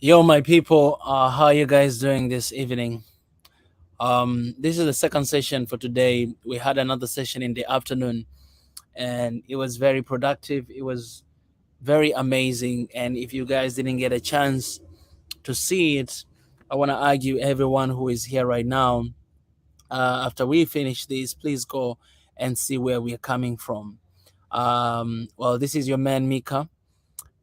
Yo, my people, how are you guys doing this evening? This is the second session for today. We had another session in the afternoon, and it was very productive. It was very amazing. And if you guys didn't get a chance to see it, I want to argue everyone who is here right now. After we finish this, please go and see where we are coming from. Well, this is your man Mika.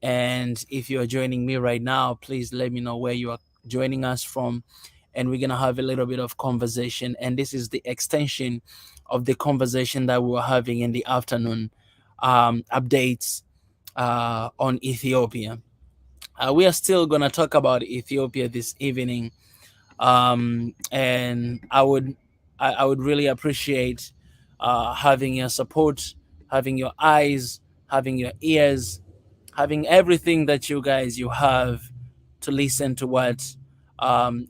And if you are joining me right now, please let me know where you are joining us from. And we're going to have a little bit of conversation. And this is the extension of the conversation that we were having in the afternoon, updates on Ethiopia. We are still going to talk about Ethiopia this evening. And I would really appreciate having your support, having your eyes, having your ears, having everything that you have to listen to what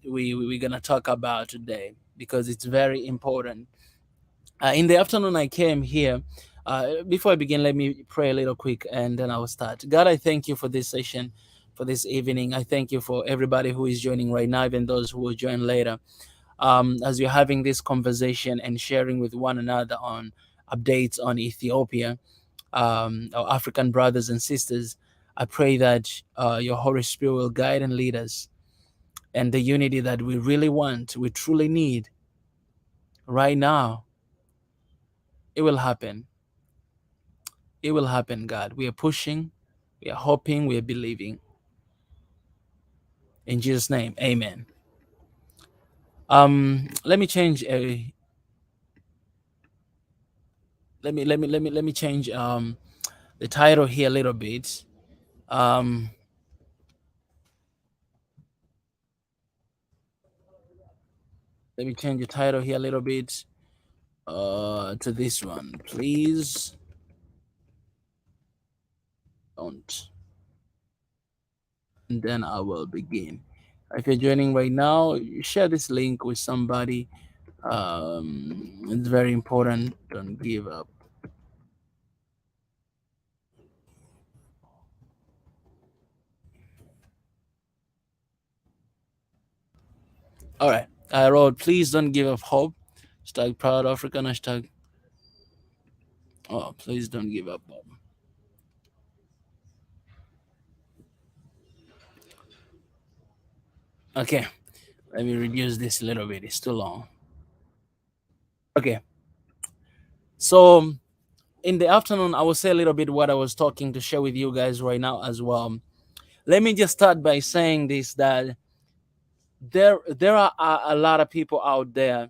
we're gonna talk about today, because it's very important. In the afternoon, I came here. Before I begin, let me pray a little quick, and then I will start. God, I thank you for this session, for this evening. I thank you for everybody who is joining right now, even those who will join later. As we're having this conversation and sharing with one another on updates on Ethiopia, our African brothers and sisters, I pray that your Holy Spirit will guide and lead us, and the unity that we really want, we truly need right now, it will happen. It will happen, God. We are pushing, we are hoping, we are believing. In Jesus' name, amen. Let me change a let me change the title here a little bit. Um let me change the title here a little bit to this one. Please don't. And then I will begin. If you're joining right now, share this link with somebody. It's very important. Don't give up. All right. I wrote, please don't give up hope. Hashtag proud African. Hashtag, oh, please don't give up hope. Okay. Let me reduce this a little bit. It's too long. Okay. So in the afternoon, I will say a little bit what I was talking to share with you guys right now as well. Let me just start by saying this, that there are a lot of people out there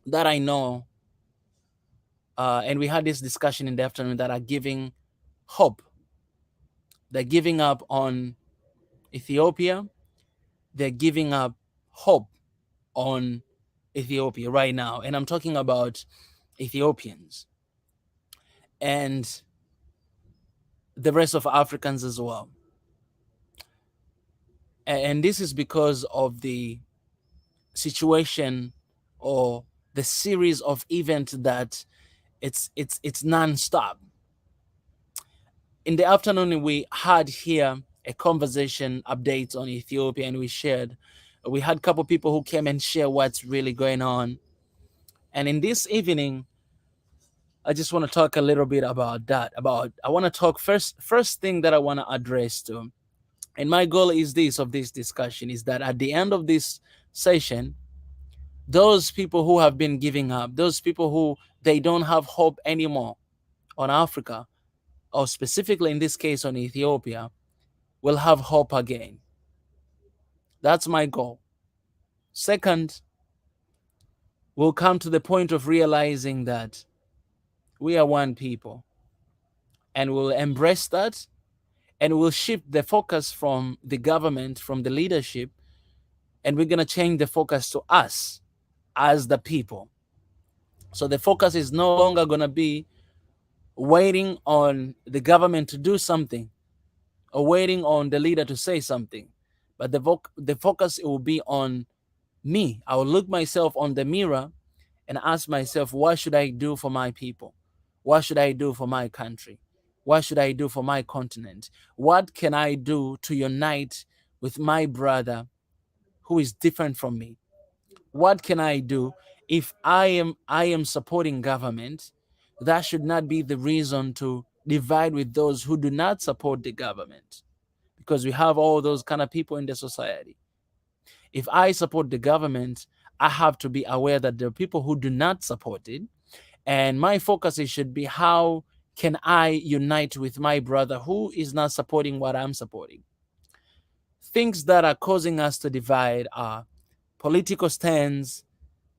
that I know, and we had this discussion in the afternoon, that are giving hope. They're giving up on Ethiopia. They're giving up hope on Ethiopia right now. And I'm talking about Ethiopians and the rest of Africans as well. And this is because of the situation, or the series of events that it's non-stop. In the afternoon, we had here a conversation update on Ethiopia, and we had a couple people who came and share what's really going on. And in this evening, I just want to talk a little bit about that. I want to talk first thing that I want to address to. And my goal is this, of this discussion, is that at the end of this session, those people who have been giving up, those people who they don't have hope anymore on Africa, or specifically in this case on Ethiopia, will have hope again. That's my goal. Second, we'll come to the point of realizing that we are one people, and we'll embrace that, and we'll shift the focus from the government, from the leadership, and we're going to change the focus to us as the people. So the focus is no longer going to be waiting on the government to do something, or waiting on the leader to say something, but the focus, it will be on me. I will look myself on the mirror and ask myself, what should I do for my people? What should I do for my country? What should I do for my continent? What can I do to unite with my brother who is different from me? What can I do? If I am supporting government, that should not be the reason to divide with those who do not support the government, because we have all those kind of people in the society. If I support the government, I have to be aware that there are people who do not support it, and my focus should be how can I unite with my brother who is not supporting what I'm supporting. Things that are causing us to divide are political stands,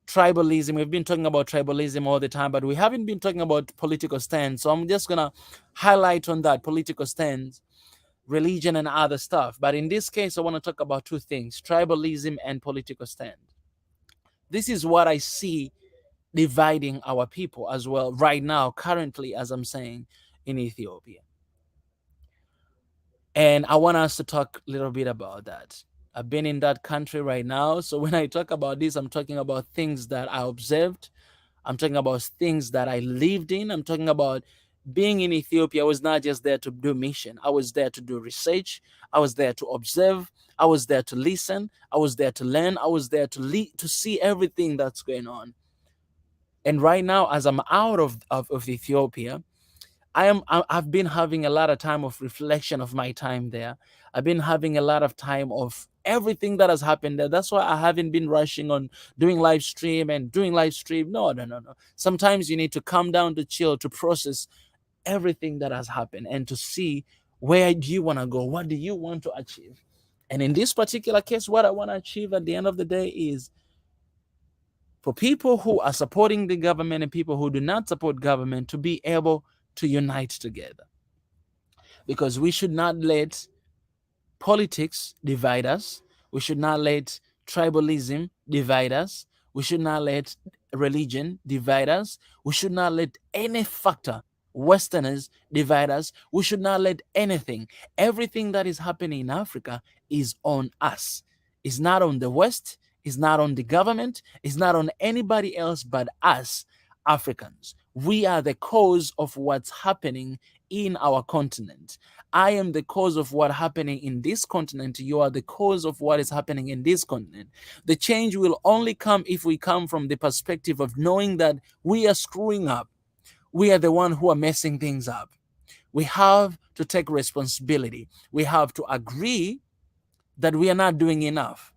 tribalism. We've been talking about tribalism all the time, but we haven't been talking about political stands. So I'm just going to highlight on that: political stands, religion, and other stuff. But in this case, I want to talk about two things: tribalism and political stand. This is what I see dividing our people as well right now, currently, as I'm saying, in Ethiopia. And I want us to talk a little bit about that. I've been in that country right now. So when I talk about this, I'm talking about things that I observed. I'm talking about things that I lived in. I'm talking about being in Ethiopia. I was not just there to do mission. I was there to do research. I was there to observe. I was there to listen. I was there to learn. I was there to see everything that's going on. And right now, as I'm out of Ethiopia, I've been having a lot of time of reflection of my time there. I've been having a lot of time of everything that has happened there. That's why I haven't been rushing on doing live stream and doing live stream. No, no, no, no. Sometimes you need to come down to chill, to process everything that has happened and to see where do you want to go? What do you want to achieve? And in this particular case, what I want to achieve at the end of the day is for people who are supporting the government and people who do not support government to be able to unite together. Because we should not let politics divide us. We should not let tribalism divide us. We should not let religion divide us. We should not let any factor, Westerners, divide us. We should not let anything. Everything that is happening in Africa is on us. It's not on the West. It's not on the government. It's not on anybody else but us, Africans. We are the cause of what's happening in our continent. I am the cause of what's happening in this continent. You are the cause of what is happening in this continent. The change will only come if we come from the perspective of knowing that we are screwing up. We are the one who are messing things up. We have to take responsibility. We have to agree that we are not doing enough.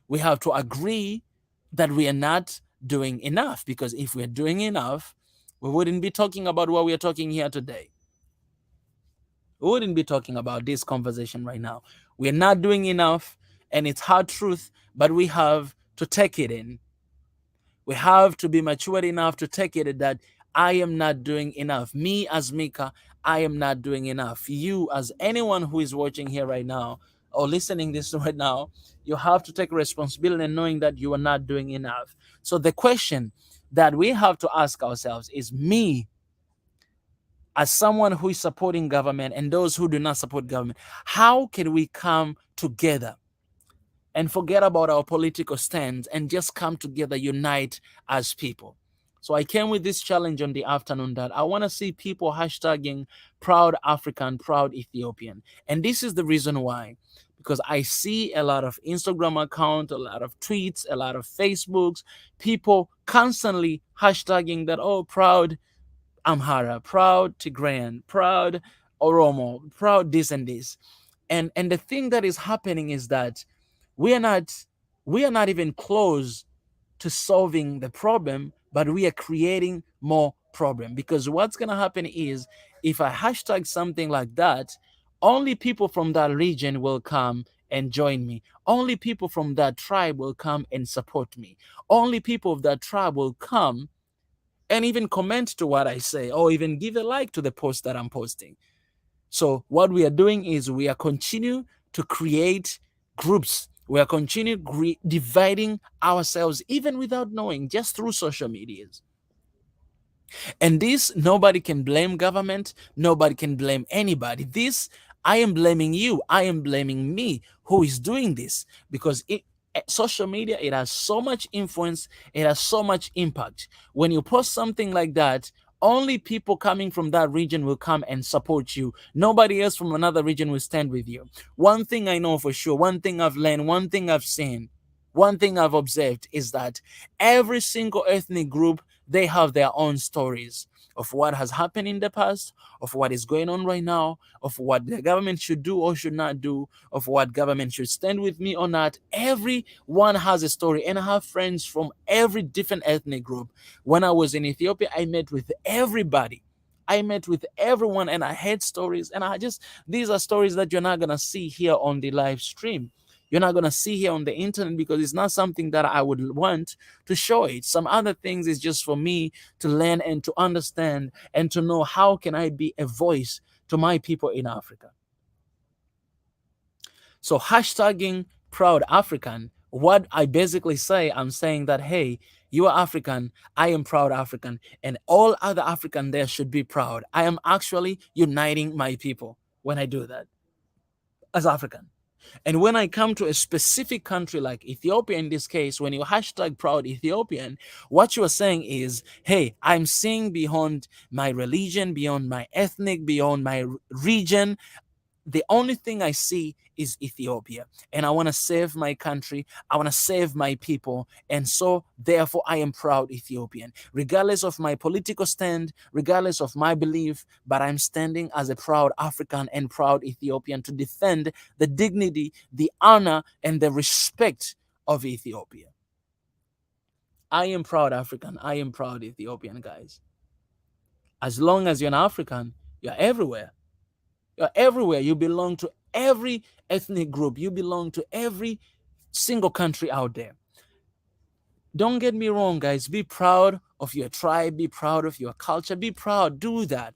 We have to agree that we are not doing enough, because if we're doing enough, we wouldn't be talking about what we are talking here today. We wouldn't be talking about this conversation right now. We're not doing enough, and it's hard truth, but we have to take it in. We have to be mature enough to take it that I am not doing enough. Me as Mika, I am not doing enough. You as anyone who is watching here right now or listening this right now, you have to take responsibility in knowing that you are not doing enough. So the question that we have to ask ourselves is, me as someone who is supporting government and those who do not support government, how can we come together and forget about our political stands and just come together, unite as people? So I came with this challenge on the afternoon that I want to see people hashtagging proud African, proud Ethiopian. And this is the reason why. Because I see a lot of Instagram accounts, a lot of tweets, a lot of Facebooks, people constantly hashtagging that, oh, proud Amhara, proud Tigrayan, proud Oromo, proud this and this. And the thing that is happening is that we are not even close to solving the problem, but we are creating more problem. Because what's going to happen is, if I hashtag something like that, only people from that region will come and join me. Only people from that tribe will come and support me. Only people of that tribe will come and even comment to what I say, or even give a like to the post that I'm posting. So what we are doing is we are continue to create groups. We are continue dividing ourselves, even without knowing, just through social medias. And this, nobody can blame government. Nobody can blame anybody. This, I am blaming you. I am blaming me who is doing this, because social media, it has so much influence. It has so much impact. When you post something like that, Only people coming from that region will come and support you. Nobody else from another region will stand with you. One thing I know for sure, one thing I've learned, one thing I've seen, one thing I've observed is that every single ethnic group, they have their own stories of what has happened in the past, of what is going on right now, of what the government should do or should not do, of what government should stand with me or not. Everyone has a story, and I have friends from every different ethnic group. When I was in Ethiopia, I met with everybody. I met with everyone and I heard stories. And these are stories that you're not going to see here on the live stream. You're not going to see here on the internet because it's not something that I would want to show it. Some other things is just for me to learn and to understand and to know how can I be a voice to my people in Africa. So hashtagging proud African, what I basically say, I'm saying that, hey, you are African, I am proud African, and all other African there should be proud. I am actually uniting my people when I do that as African. And when I come to a specific country like Ethiopia, in this case, when you hashtag proud Ethiopian, what you are saying is, hey, I'm seeing beyond my religion, beyond my ethnic, beyond my region. The only thing I see is Ethiopia. And I want to save my country. I want to save my people. And so, therefore, I am proud Ethiopian, regardless of my political stand, regardless of my belief. But I'm standing as a proud African and proud Ethiopian to defend the dignity, the honor, and the respect of Ethiopia. I am proud African. I am proud Ethiopian, guys. As long as you're an African, you're everywhere. You're everywhere. You belong to every ethnic group. You belong to every single country out there. Don't get me wrong, guys. Be proud of your tribe. Be proud of your culture. Be proud. Do that.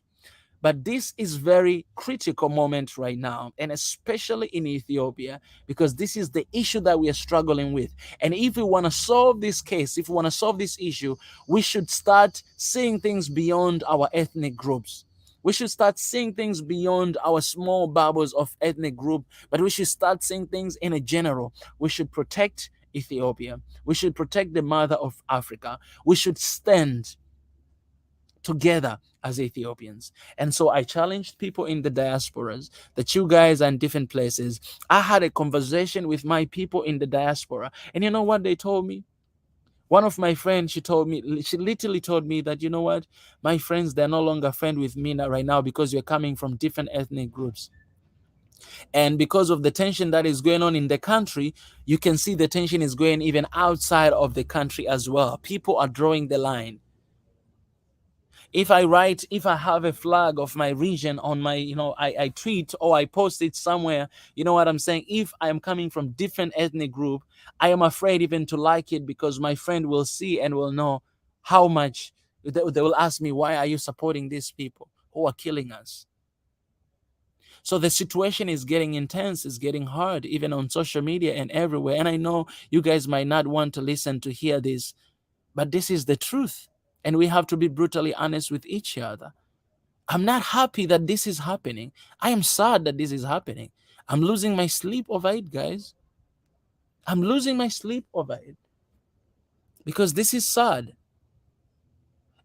But this is very critical moment right now, and especially in Ethiopia, because this is the issue that we are struggling with. And if we want to solve this case, if we want to solve this issue, we should start seeing things beyond our ethnic groups. We should start seeing things beyond our small bubbles of ethnic group, but we should start seeing things in a general. We should protect Ethiopia. We should protect the mother of Africa. We should stand together as Ethiopians. And so I challenged people in the diasporas that you guys are in different places. I had a conversation with my people in the diaspora. And you know what they told me? One of my friends, she literally told me that, you know what? My friends, they're no longer friends with me right now because you're coming from different ethnic groups. And because of the tension that is going on in the country, you can see the tension is going even outside of the country as well. People are drawing the line. If I have a flag of my region on my, I tweet or I post it somewhere, you know what I'm saying? If I am coming from different ethnic group, I am afraid even to like it because my friend will see and will know how much they will ask me, why are you supporting these people who are killing us? So the situation is getting intense, it's getting hard, even on social media and everywhere. And I know you guys might not want to listen to hear this, but this is the truth. And we have to be brutally honest with each other. I'm not happy that this is happening. I am sad that this is happening. I'm losing my sleep over it, guys. I'm losing my sleep over it because this is sad.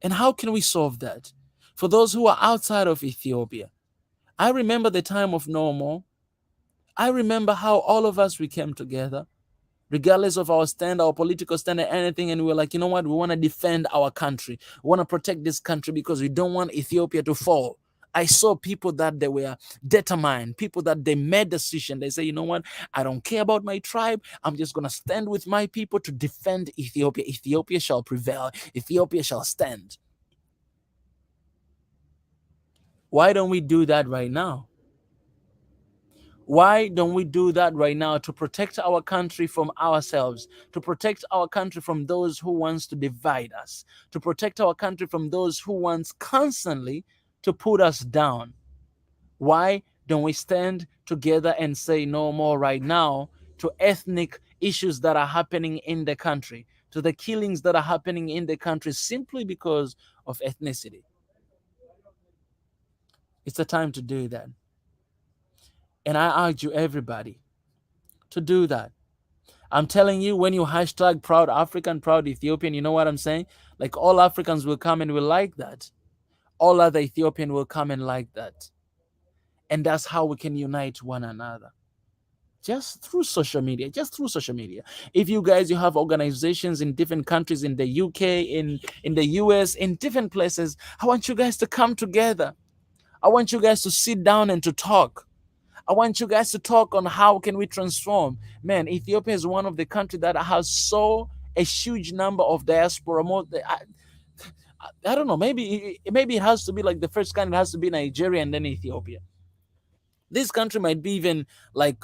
And how can we solve that? For those who are outside of Ethiopia, I remember the time of normal. I remember how all of us, we came together, regardless of our stand, our political stand, and anything. And we were like, you know what? We want to defend our country. We want to protect this country because we don't want Ethiopia to fall. I saw people that they were determined, people that they made decision. They say, you know what? I don't care about my tribe. I'm just going to stand with my people to defend Ethiopia. Ethiopia shall prevail. Ethiopia shall stand. Why don't we do that right now? Why don't we do that right now to protect our country from ourselves, to protect our country from those who wants to divide us, to protect our country from those who wants constantly to put us down? Why don't we stand together and say no more right now to ethnic issues that are happening in the country, to the killings that are happening in the country simply because of ethnicity? It's the time to do that. And I urge you, everybody, to do that. I'm telling you, when you hashtag proud African, proud Ethiopian, you know what I'm saying? Like all Africans will come and will like that. all other Ethiopian will come and like that. And that's how we can unite one another. Just through social media, just through social media. If you guys, you have organizations in different countries, in the UK, in the US, in different places, I want you guys to come together. I want you guys to sit down and to talk. I want you guys to talk on how can we transform. Man, Ethiopia is one of the countries that has so a huge number of diaspora. More, I don't know. Maybe it has to be like the first country. It has to be Nigeria and then Ethiopia. This country might be even like,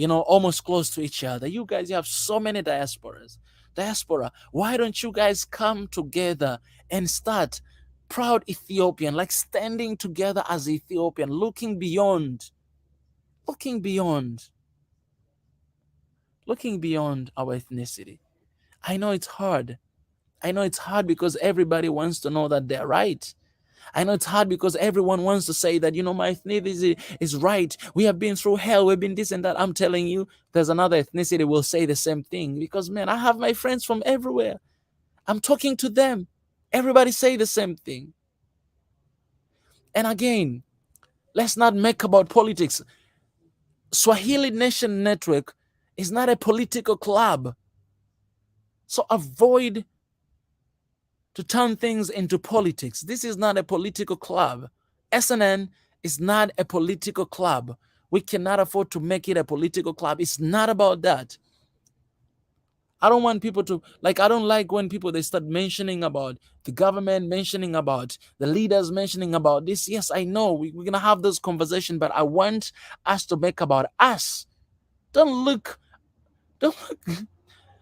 almost close to each other. You guys, you have so many diasporas. Diaspora. Why don't you guys come together and start proud Ethiopian, like standing together as Ethiopian, looking beyond, looking beyond, looking beyond our ethnicity. I know it's hard. I know it's hard because everybody wants to know that they're right. I know it's hard because everyone wants to say that, my ethnicity is right. We have been through hell. We've been this and that. I'm telling you, there's another ethnicity will say the same thing because, man, I have my friends from everywhere. I'm talking to them. Everybody say the same thing. And again, let's not make about politics. Swahili Nation Network is not a political club. So avoid to turn things into politics. This is not a political club. SNN is not a political club. We cannot afford to make it a political club. It's not about that. I don't want people to, I don't like when people, they start mentioning about the government, mentioning about the leaders, mentioning about this. Yes, I know we're going to have this conversation, but I want us to make about us. Don't look,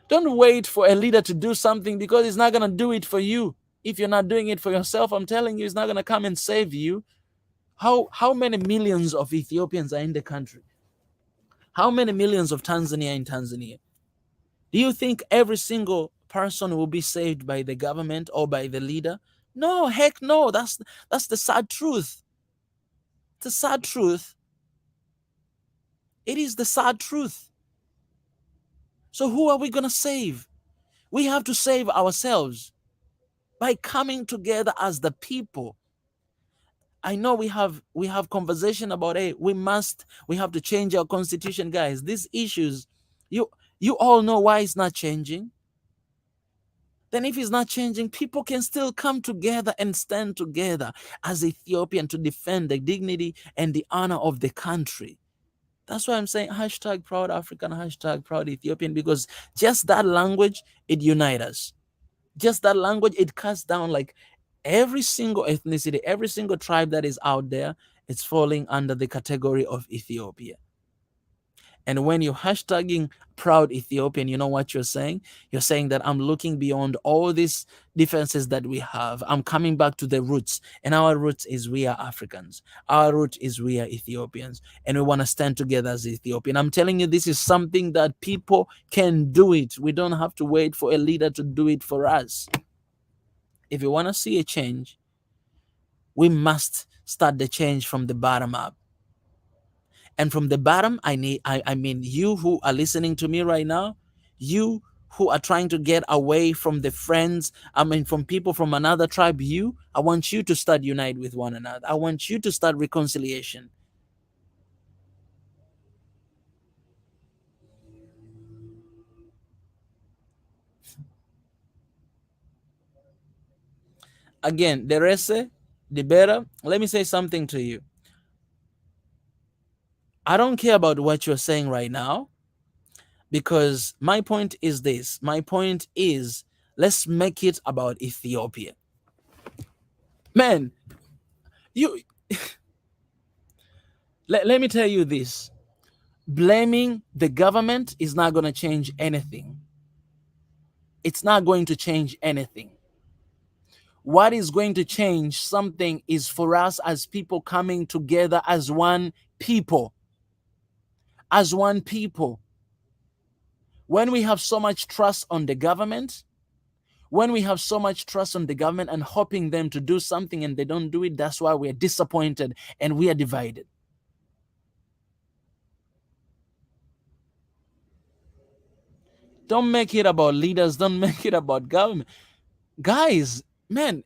don't wait for a leader to do something because he's not going to do it for you. If you're not doing it for yourself, I'm telling you, he's not going to come and save you. How many millions of Ethiopians are in the country? How many millions of Tanzania in Tanzania? Do you think every single person will be saved by the government or by the leader? No, heck no. That's the sad truth. The sad truth. It is the sad truth. So who are we going to save? We have to save ourselves by coming together as the people. I know we have conversation about, hey, we have to change our constitution, guys. These issues, you all know why it's not changing. Then if it's not changing, people can still come together and stand together as Ethiopian to defend the dignity and the honor of the country. That's why I'm saying hashtag proud African, hashtag proud Ethiopian, because just that language, it unites us. Just that language, it cuts down like every single ethnicity, every single tribe that is out there, it's falling under the category of Ethiopia. And when you're hashtagging proud Ethiopian, you know what you're saying? You're saying that I'm looking beyond all these differences that we have. I'm coming back to the roots. And our roots is we are Africans. Our root is we are Ethiopians. And we want to stand together as Ethiopian. I'm telling you, this is something that people can do it. We don't have to wait for a leader to do it for us. If you want to see a change, we must start the change from the bottom up. And from the bottom, I mean you who are listening to me right now, you who are trying to get away from the friends, from people from another tribe, I want you to start unite with one another. I want you to start reconciliation. Again, the rese, the better. Let me say something to you. I don't care about what you're saying right now, because my point is this. My point is, let's make it about Ethiopia. Man, you let me tell you this. Blaming the government is not going to change anything. It's not going to change anything. What is going to change something is for us as people coming together as one people. As one people. When we have so much trust on the government, when we have so much trust on the government and hoping them to do something and they don't do it, that's why we're disappointed and we are divided. Don't make it about leaders. Don't make it about government. Guys, man,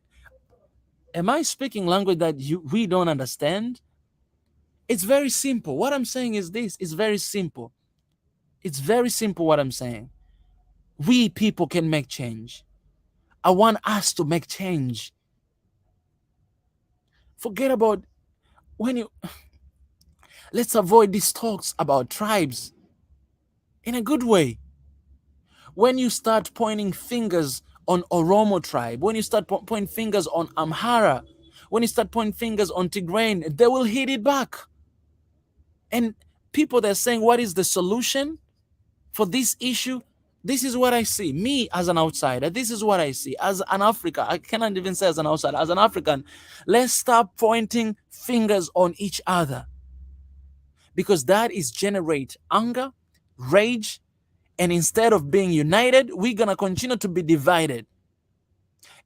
Am I speaking language that we don't understand? It's very simple. What I'm saying is this. It's very simple. It's very simple what I'm saying. We people can make change. I want us to make change. Forget about when you let's avoid these talks about tribes in a good way. When you start pointing fingers on Oromo tribe, when you start pointing fingers on Amhara, when you start pointing fingers on Tigrayan, they will hit it back. And people that are saying, what is the solution for this issue? This is what I see. Me as an outsider, this is what I see. As an African, I cannot even say as an outsider, as an African, let's stop pointing fingers on each other. Because that is generate anger, rage, and instead of being united, we're gonna continue to be divided.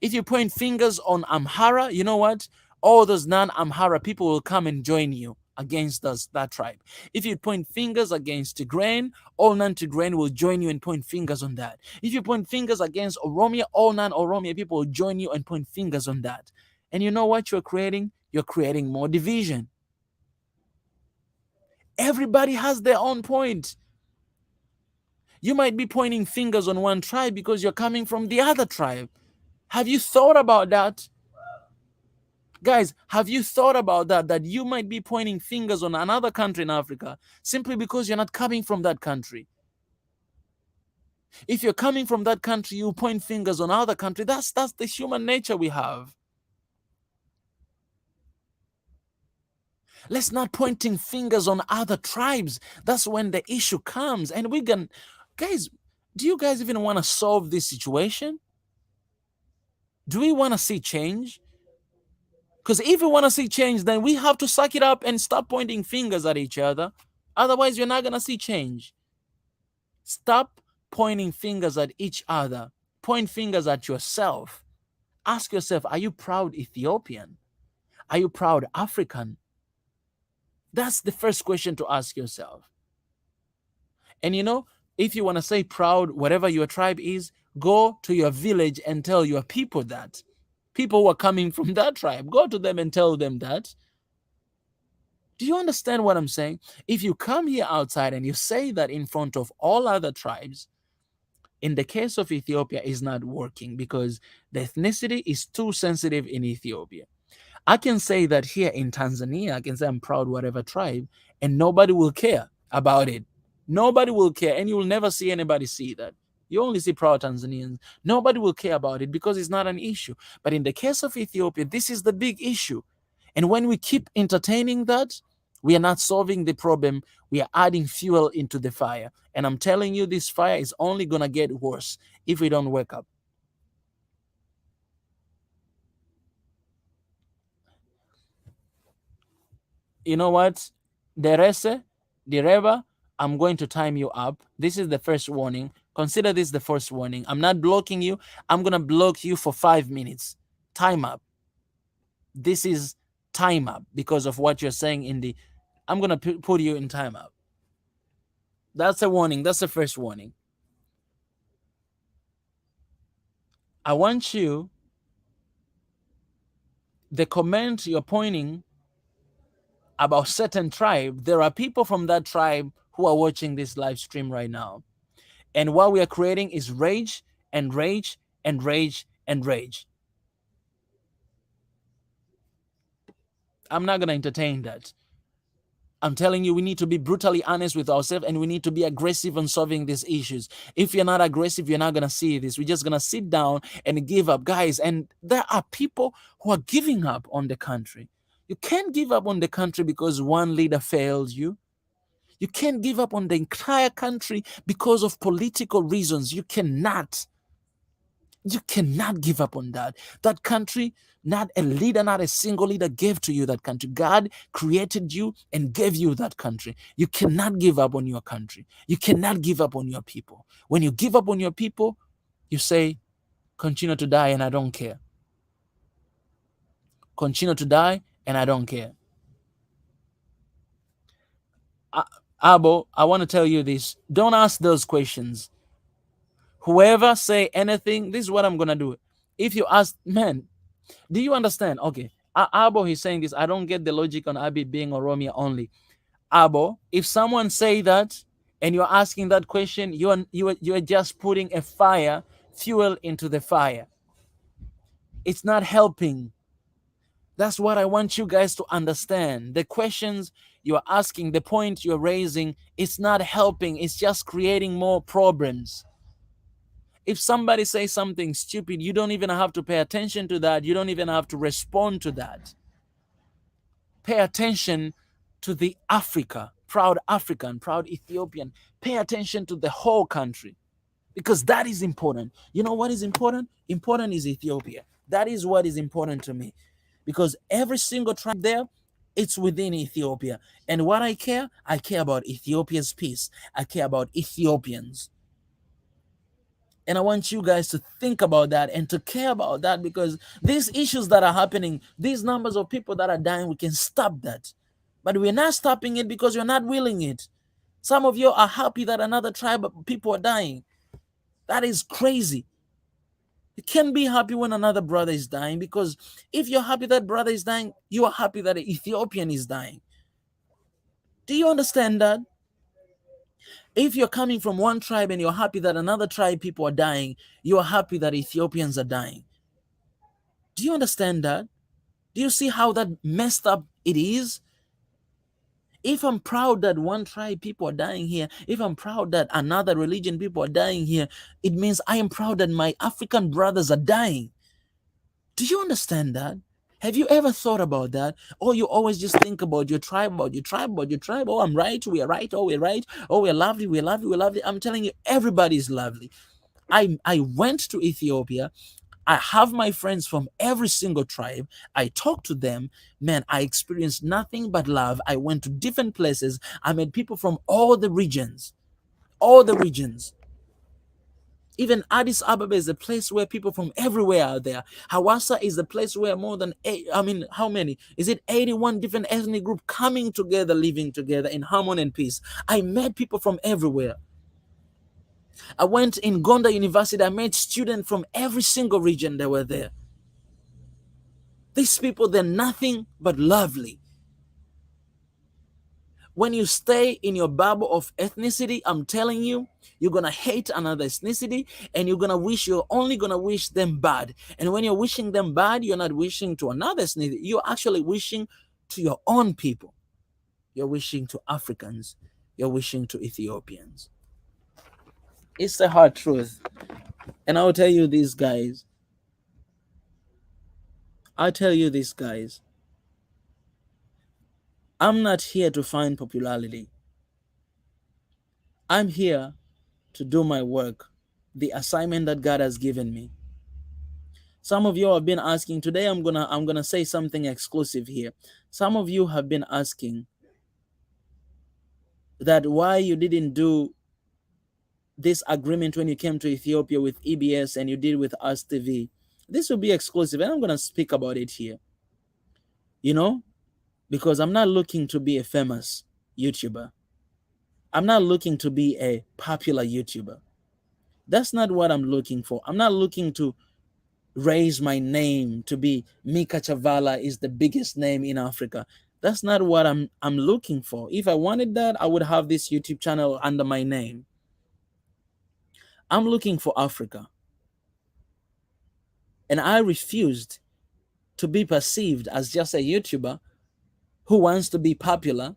If you point fingers on Amhara, you know what? All those non-Amhara people will come and join you against us, that tribe. If you point fingers against Tigrayan, all non-Tigrayan will join you and point fingers on that. If you point fingers against Oromia, all non-Oromia people will join you and point fingers on that. And you know what you're creating? You're creating more division. Everybody has their own point. You might be pointing fingers on one tribe because you're coming from the other tribe. Have you thought about that? Guys, have you thought about that? That you might be pointing fingers on another country in Africa simply because you're not coming from that country. If you're coming from that country, you point fingers on other country. That's the human nature we have. Let's not pointing fingers on other tribes. That's when the issue comes. And we can, guys, do you guys even want to solve this situation? Do we want to see change? Because if we want to see change, then we have to suck it up and stop pointing fingers at each other. Otherwise, you're not going to see change. Stop pointing fingers at each other. Point fingers at yourself. Ask yourself, are you proud Ethiopian? Are you proud African? That's the first question to ask yourself. And you know, if you want to say proud, whatever your tribe is, go to your village and tell your people that. People who are coming from that tribe, go to them and tell them that. Do you understand what I'm saying? If you come here outside and you say that in front of all other tribes, in the case of Ethiopia, is not working because the ethnicity is too sensitive in Ethiopia. I can say that here in Tanzania, I can say I'm proud whatever tribe, and nobody will care about it. Nobody will care, and you will never see anybody see that. You only see proud Tanzanians. Nobody will care about it because it's not an issue. But in the case of Ethiopia, this is the big issue. And when we keep entertaining that, we are not solving the problem. We are adding fuel into the fire. And I'm telling you, this fire is only going to get worse if we don't wake up. You know what? Derese, Direva, I'm going to time you up. This is the first warning. Consider this the first warning. I'm not blocking you. I'm going to block you for 5 minutes. Time up. This is time up because of what you're saying in the. I'm going to put you in time up. That's a warning. That's the first warning. I want you, the comment you're pointing about certain tribe, there are people from that tribe who are watching this live stream right now. And what we are creating is rage and rage and rage and rage. I'm not going to entertain that. I'm telling you, we need to be brutally honest with ourselves and we need to be aggressive on solving these issues. If you're not aggressive, you're not going to see this. We're just going to sit down and give up, guys. And there are people who are giving up on the country. You can't give up on the country because one leader failed you. You can't give up on the entire country because of political reasons. You cannot. You cannot give up on that. That country, not a leader, not a single leader gave to you that country. God created you and gave you that country. You cannot give up on your country. You cannot give up on your people. When you give up on your people, you say, continue to die and I don't care. Continue to die and I don't care. Abo, I want to tell you this. Don't ask those questions. Whoever say anything, this is what I'm going to do. If you ask, man, Do you understand? Okay. Abo, he's saying this. I don't get the logic on Abi being Oromia only. Abo, if someone say that and you're asking that question, you're just putting a fire, fuel into the fire. It's not helping. That's what I want you guys to understand. The questions you're asking, the point you're raising, it's not helping. It's just creating more problems. If somebody says something stupid, you don't even have to pay attention to that. You don't even have to respond to that. Pay attention to the Africa, proud African, proud Ethiopian. Pay attention to the whole country because that is important. You know what is important? Important is Ethiopia. That is what is important to me because every single tribe there, it's within Ethiopia. And what I care about Ethiopia's peace. I care about Ethiopians. And I want you guys to think about that and to care about that because these issues that are happening, these numbers of people that are dying, we can stop that. But we're not stopping it because you're not willing it. Some of you are happy that another tribe of people are dying. That is crazy. You can't be happy when another brother is dying because if you're happy that brother is dying, you are happy that an Ethiopian is dying. Do you understand that? If you're coming from one tribe and you're happy that another tribe people are dying, you are happy that Ethiopians are dying. Do you understand that? Do you see how that messed up it is? If I'm proud that one tribe people are dying here, if I'm proud that another religion people are dying here, it means I am proud that my African brothers are dying. Do you understand that? Have you ever thought about that? Or you always just think about your tribe, about your tribe, about your tribe. Oh, I'm right, we are right, oh, we're right. Oh, we're lovely, we're lovely, we're lovely. I'm telling you, everybody's lovely. I went to Ethiopia. I have my friends from every single tribe. I talked to them. Man, I experienced nothing but love. I went to different places. I met people from all the regions. All the regions. Even Addis Ababa is a place where people from everywhere are there. Hawassa is a place where more than how many? Is it 81 different ethnic groups coming together, living together in harmony and peace? I met people from everywhere. I went in Gonda University. I met students from every single region that were there. These people, they're nothing but lovely. When you stay in your bubble of ethnicity, I'm telling you, you're going to hate another ethnicity and you're only going to wish them bad. And when you're wishing them bad, you're not wishing to another ethnicity. You're actually wishing to your own people. You're wishing to Africans. You're wishing to Ethiopians. It's the hard truth. And I'll tell you this, guys. I'm not here to find popularity. I'm here to do my work, the assignment that God has given me. Some of you have been asking, today I'm gonna say something exclusive here. Some of you have been asking that why you didn't do this agreement when you came to Ethiopia with EBS and you did with Us TV. This will be exclusive and I'm gonna speak about it here. You know, because I'm not looking to be a famous YouTuber. I'm not looking to be a popular YouTuber. That's not what I'm looking for. I'm not looking to raise my name to be Mika Chavala is the biggest name in Africa. That's not what I'm looking for. If I wanted that, I would have this YouTube channel under my name. I'm looking for Africa. And I refused to be perceived as just a YouTuber who wants to be popular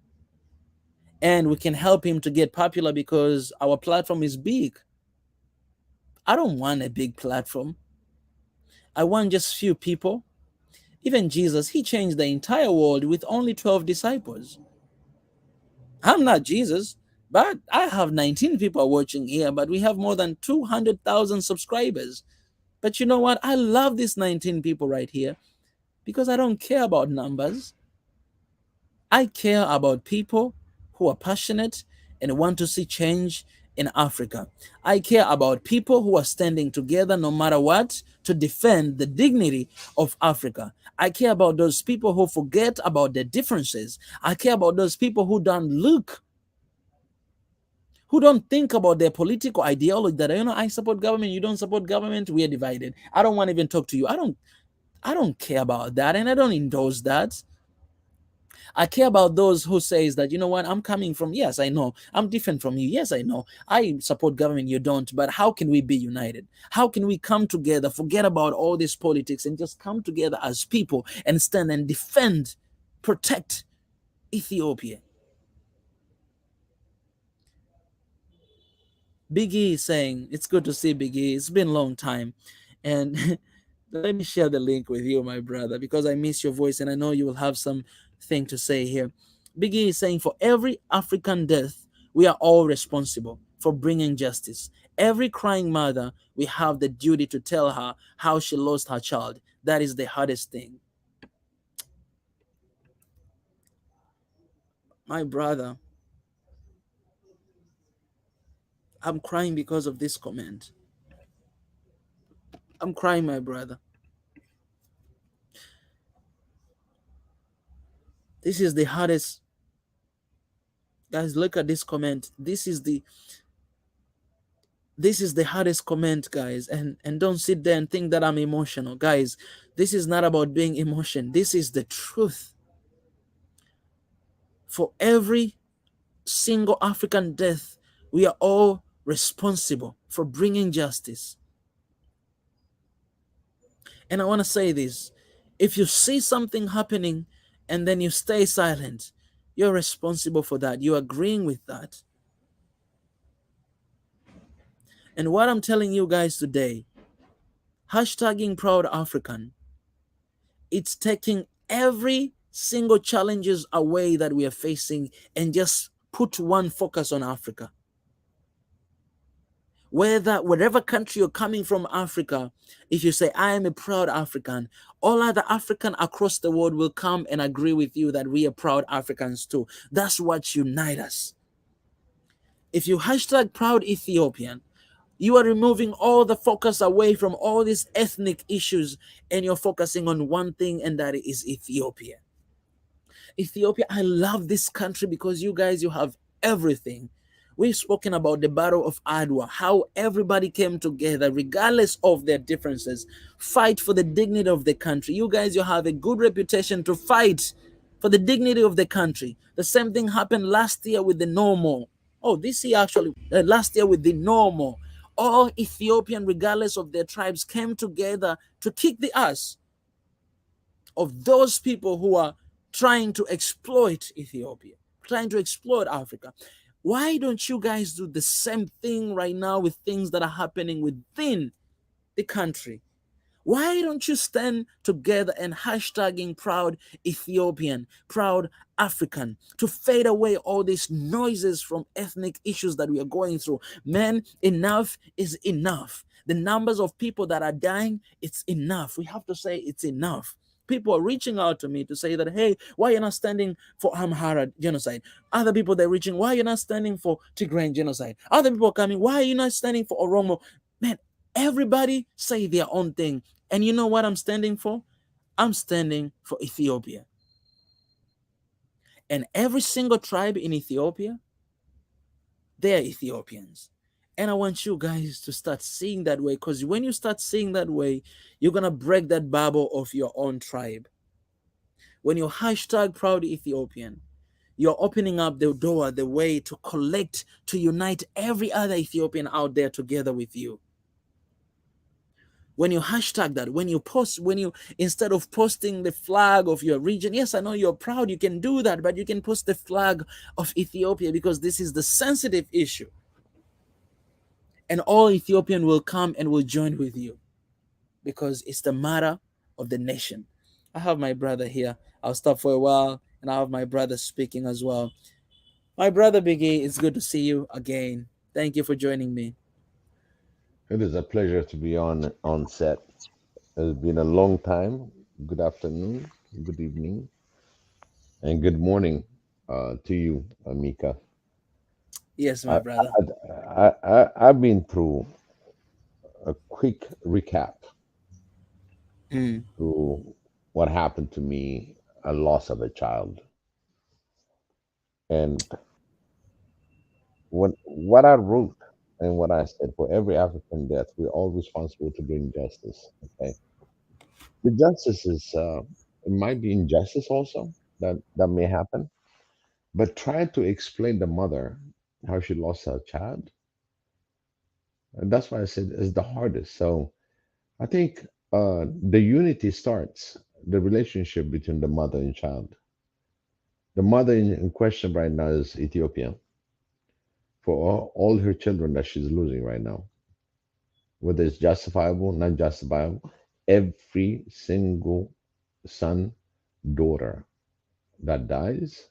and we can help him to get popular because our platform is big. I don't want a big platform. I want just few people. Even Jesus, he changed the entire world with only 12 disciples. I'm not Jesus, but I have 19 people watching here, but we have more than 200,000 subscribers. But you know what? I love these 19 people right here because I don't care about numbers. I care about people who are passionate and want to see change in Africa. I care about people who are standing together no matter what to defend the dignity of Africa. I care about those people who forget about their differences. I care about those people who don't look, who don't think about their political ideology that, I support government, you don't support government, we are divided. I don't want to even talk to you. I don't care about that, and I don't endorse that. I care about those who says that, you know what, I'm coming from, yes, I know. I'm different from you. Yes, I know. I support government, you don't. But how can we be united? How can we come together, forget about all this politics and just come together as people and stand and defend, protect Ethiopia? Biggie is saying, it's good to see Biggie. It's been a long time. And let me share the link with you, my brother, because I miss your voice and I know you will have something to say here. Biggie is saying, for every African death, we are all responsible for bringing justice. Every crying mother, we have the duty to tell her how she lost her child. That is the hardest thing. My brother, I'm crying because of this comment. I'm crying, my brother. This is the hardest. Guys, look at this comment. This is the hardest comment, guys. And don't sit there and think that I'm emotional, guys. This is not about being emotion. This is the truth. For every single African death, we are all responsible for bringing justice. And I want to say this: if you see something happening and then you stay silent, you're responsible for that. You're agreeing with that. And what I'm telling you guys today, hashtagging Proud African, it's taking every single challenges away that we are facing and just put one focus on Africa. Whatever country you're coming from, Africa, if you say I am a proud African, all other African across the world will come and agree with you that we are proud Africans too. That's what unites us. If you hashtag proud Ethiopian, you are removing all the focus away from all these ethnic issues and you're focusing on one thing, and that is Ethiopia. Ethiopia, I love this country because you guys, you have everything. We've spoken about the Battle of Adwa, how everybody came together, regardless of their differences, fight for the dignity of the country. You guys, you have a good reputation to fight for the dignity of the country. The same thing happened last year with the normal. Oh, this year actually, last year with the normal. All Ethiopian, regardless of their tribes, came together to kick the ass of those people who are trying to exploit Ethiopia, trying to exploit Africa. Why don't you guys do the same thing right now with things that are happening within the country? Why don't you stand together and hashtagging proud Ethiopian, proud African, to fade away all these noises from ethnic issues that we are going through? Man, enough is enough. The numbers of people that are dying, it's enough. We have to say it's enough. People are reaching out to me to say that, hey, why are you not standing for Amhara genocide? Other people, they're reaching, why are you not standing for Tigrayan genocide? Other people are coming, why are you not standing for Oromo? Man, everybody say their own thing. And you know what I'm standing for? I'm standing for Ethiopia. And every single tribe in Ethiopia, they're Ethiopians. And I want you guys to start seeing that way, because when you start seeing that way, you're going to break that bubble of your own tribe. When you hashtag proud Ethiopian, you're opening up the door, the way to collect, to unite every other Ethiopian out there together with you. When you hashtag that, when you post, when you, instead of posting the flag of your region, yes, I know you're proud, you can do that, but you can post the flag of Ethiopia, because this is the sensitive issue. And all Ethiopian will come and will join with you, because it's the matter of the nation. I have my brother here. I'll stop for a while, and I have my brother speaking as well. My brother Biggie, it's good to see you again. Thank you for joining me. It is a pleasure to be on set. It's been a long time. Good afternoon, good evening, and good morning to you, Amika. Yes, my I, brother. I've been through a quick recap Mm, through what happened to me, a loss of a child, and what I wrote and what I said, for every African death, we're all responsible to bring justice. Okay, The justice is, it might be injustice also that may happen, but trying to explain the mother how she lost her child, and that's why I said it's the hardest. So I think the unity starts the relationship between the mother and child. The mother in question right now is Ethiopia for all her children that she's losing right now, whether it's justifiable, not justifiable. Every single son, daughter that dies,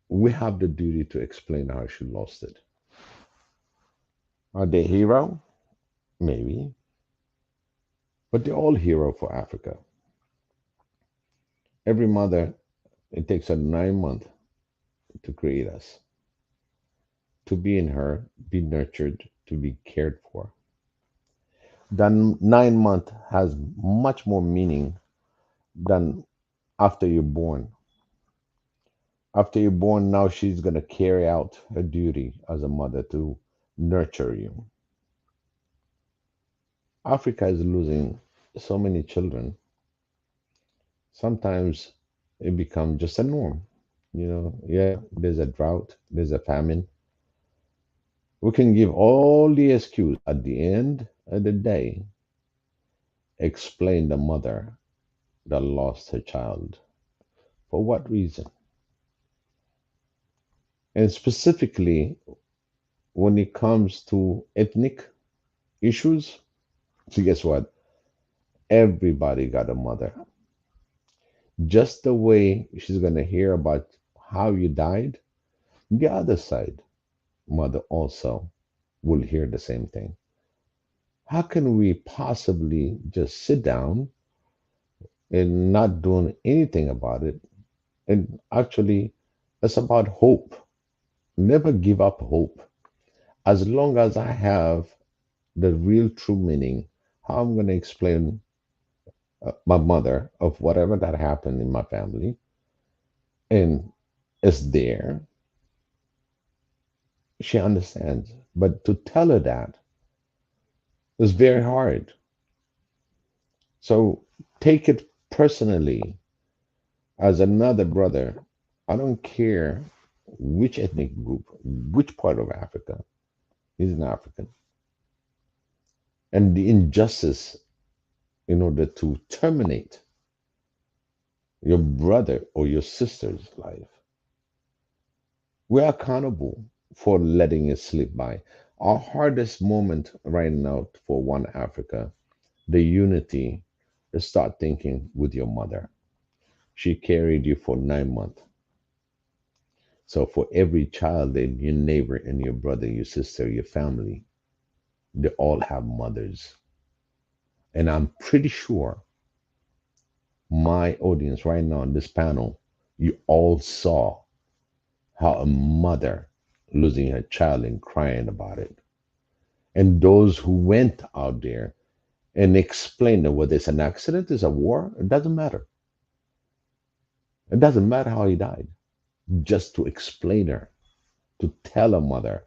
we have the duty to explain how she lost it. Are they hero? Maybe, but they're all hero for Africa. Every mother, it takes her 9 months to create us, to be in her, be nurtured, to be cared for. That 9 month has much more meaning than after you're born. After you're born, now she's going to carry out her duty as a mother to nurture you. Africa is losing so many children. Sometimes it becomes just a norm. Yeah, there's a drought, there's a famine. We can give all the excuse at the end of the day, explain the mother that lost her child. For what reason? And specifically, when it comes to ethnic issues, so guess what? Everybody got a mother. Just the way she's going to hear about how you died, the other side, mother also will hear the same thing. How can we possibly just sit down and not doing anything about it? And actually, it's about hope. Never give up hope. As long as I have the real true meaning, how I'm going to explain my mother of whatever that happened in my family, and it's there, she understands. But to tell her that is very hard. So take it personally as another brother. I don't care which ethnic group, which part of Africa. He's an African. And the injustice in order to terminate your brother or your sister's life, we're accountable for letting it slip by. Our hardest moment right now for One Africa, the unity, is start thinking with your mother. She carried you for 9 months. So for every child and your neighbor and your brother, your sister, your family, they all have mothers. And I'm pretty sure my audience right now on this panel, you all saw how a mother losing her child and crying about it. And those who went out there and explained that whether it's an accident, it's a war, it doesn't matter. It doesn't matter how he died. Just to explain her, to tell a mother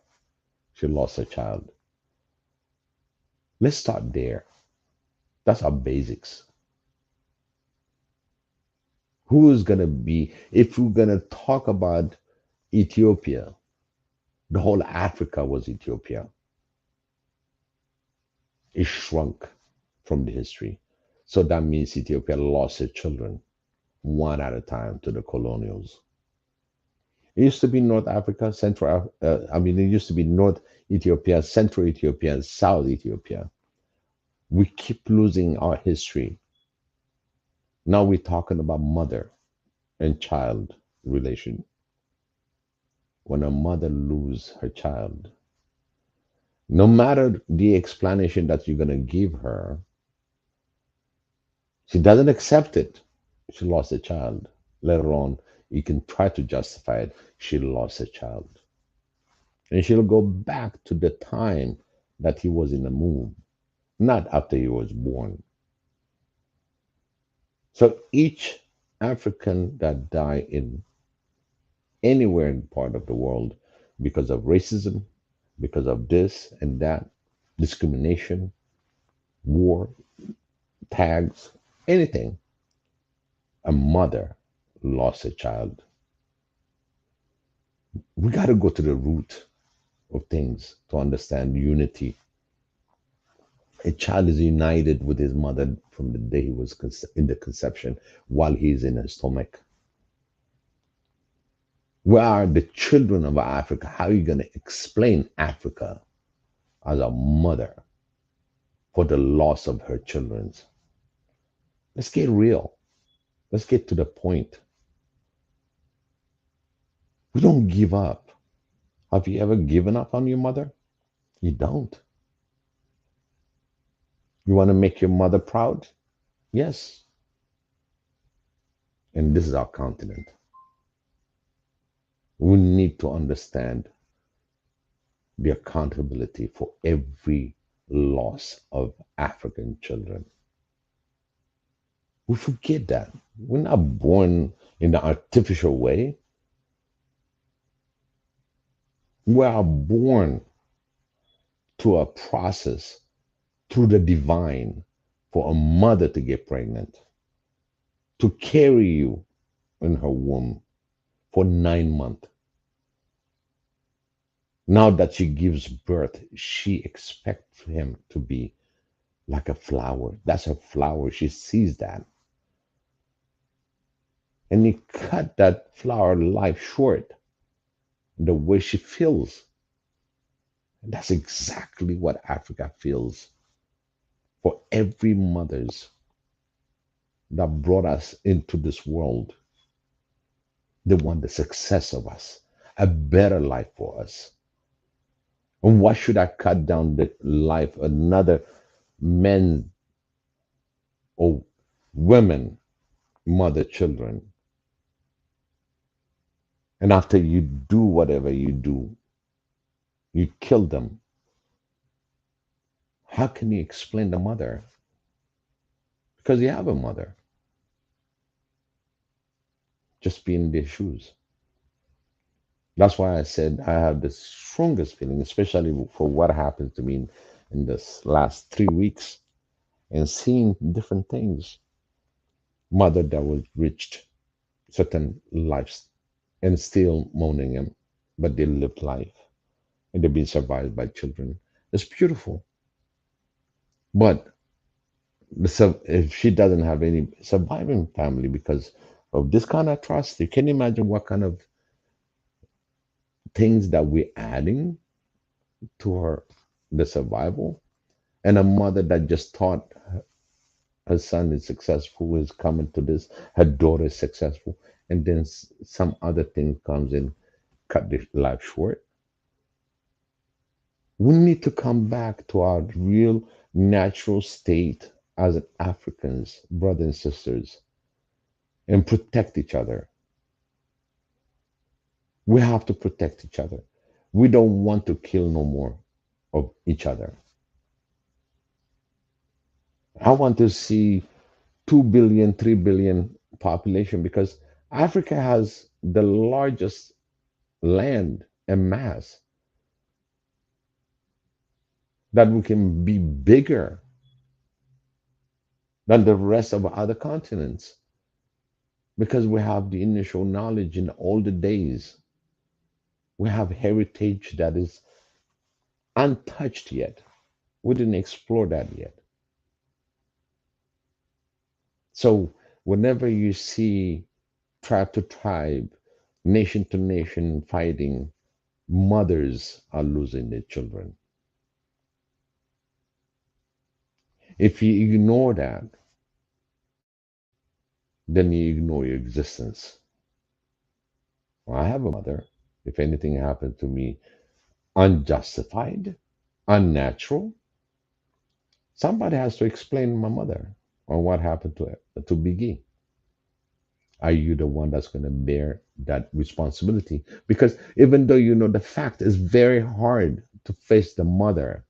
she lost her child. Let's start there. That's our basics. Who is going to be, if we're going to talk about Ethiopia, the whole Africa was Ethiopia. It shrunk from the history. So that means Ethiopia lost its children one at a time to the colonials. It used to be North Africa, it used to be North Ethiopia, Central Ethiopia, and South Ethiopia. We keep losing our history. Now we're talking about mother and child relation. When a mother loses her child, no matter the explanation that you're going to give her, she doesn't accept it. She lost a child. Let alone you can try to justify it. She lost a child. And she'll go back to the time that he was in the womb, not after he was born. So each African that died in anywhere in part of the world because of racism, because of this and that, discrimination, war, tags, anything. A mother lost a child. We got to go to the root of things to understand unity. A child is united with his mother from the day he was in the conception while he's in her stomach. We are the children of Africa. How are you going to explain Africa as a mother for the loss of her children? Let's get real. Let's get to the point. We don't give up. Have you ever given up on your mother? You don't. You want to make your mother proud? Yes. And this is our continent. We need to understand the accountability for every loss of African children. We forget that. We're not born in the artificial way. We are born to a process through the divine for a mother to get pregnant, to carry you in her womb for 9 months. Now that she gives birth, she expects him to be like a flower. That's a flower. She sees that. And you cut that flower life short the way she feels. And that's exactly what Africa feels for every mothers that brought us into this world. They want the success of us, a better life for us. And why should I cut down the life of another men or women, mother, children? And after you do whatever you do, you kill them. How can you explain the mother? Because you have a mother. Just be in their shoes. That's why I said I have the strongest feeling, especially for what happened to me in this last 3 weeks and seeing different things. Mother that was reached certain lives and still mourning him, but they lived life and they've been survived by children. It's beautiful. But if she doesn't have any surviving family because of this kind of atrocity, can you imagine what kind of things that we're adding to her the survival? And a mother that just thought her son is successful, is coming to this, her daughter is successful, and then some other thing comes in, cut the life short. We need to come back to our real natural state as Africans, brothers and sisters, and protect each other. We have to protect each other. We don't want to kill no more of each other. I want to see 2 billion, 3 billion population because Africa has the largest land and mass that we can be bigger than the rest of other continents because we have the initial knowledge in all the days. We have heritage that is untouched yet. We didn't explore that yet. So whenever you see tribe to tribe, nation to nation fighting, mothers are losing their children. If you ignore that, then you ignore your existence. Well, I have a mother. If anything happened to me unjustified, unnatural, somebody has to explain my mother or what happened to Biggie. Are you the one that's going to bear that responsibility? Because even though you know the fact, it's very hard to face the mother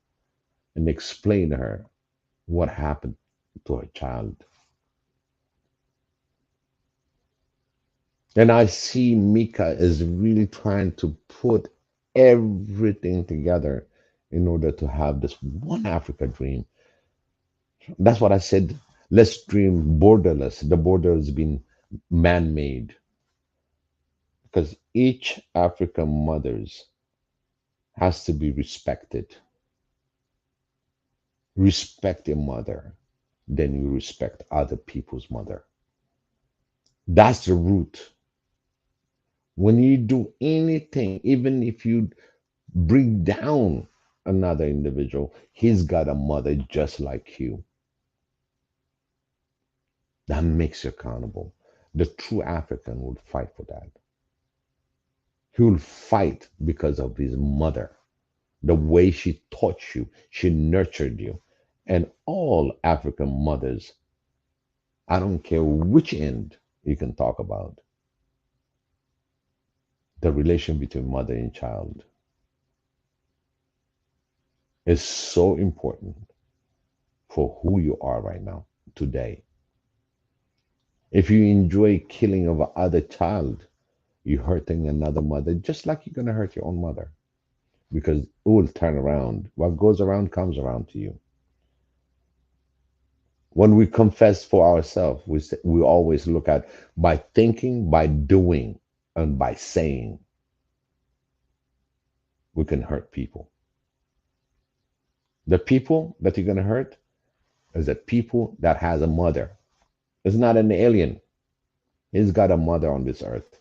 and explain to her what happened to her child. And I see Mika is really trying to put everything together in order to have this one Africa dream. That's what I said Let's dream borderless. The border has been man-made because each African mothers has to be respected. Respect your mother, then you respect other people's mother. That's the root. When you do anything, even if you bring down another individual, he's got a mother just like you. That makes you accountable. The true African would fight for that. He will fight because of his mother, the way she taught you, she nurtured you. And all African mothers, I don't care which end you can talk about, the relation between mother and child is so important for who you are right now, today. If you enjoy killing of other child, you're hurting another mother just like you're going to hurt your own mother because it will turn around. What goes around comes around to you. When we confess for ourselves, we always look at by thinking, by doing, and by saying, we can hurt people. The people that you're going to hurt is the people that has a mother. It's not an alien. He's got a mother on this earth.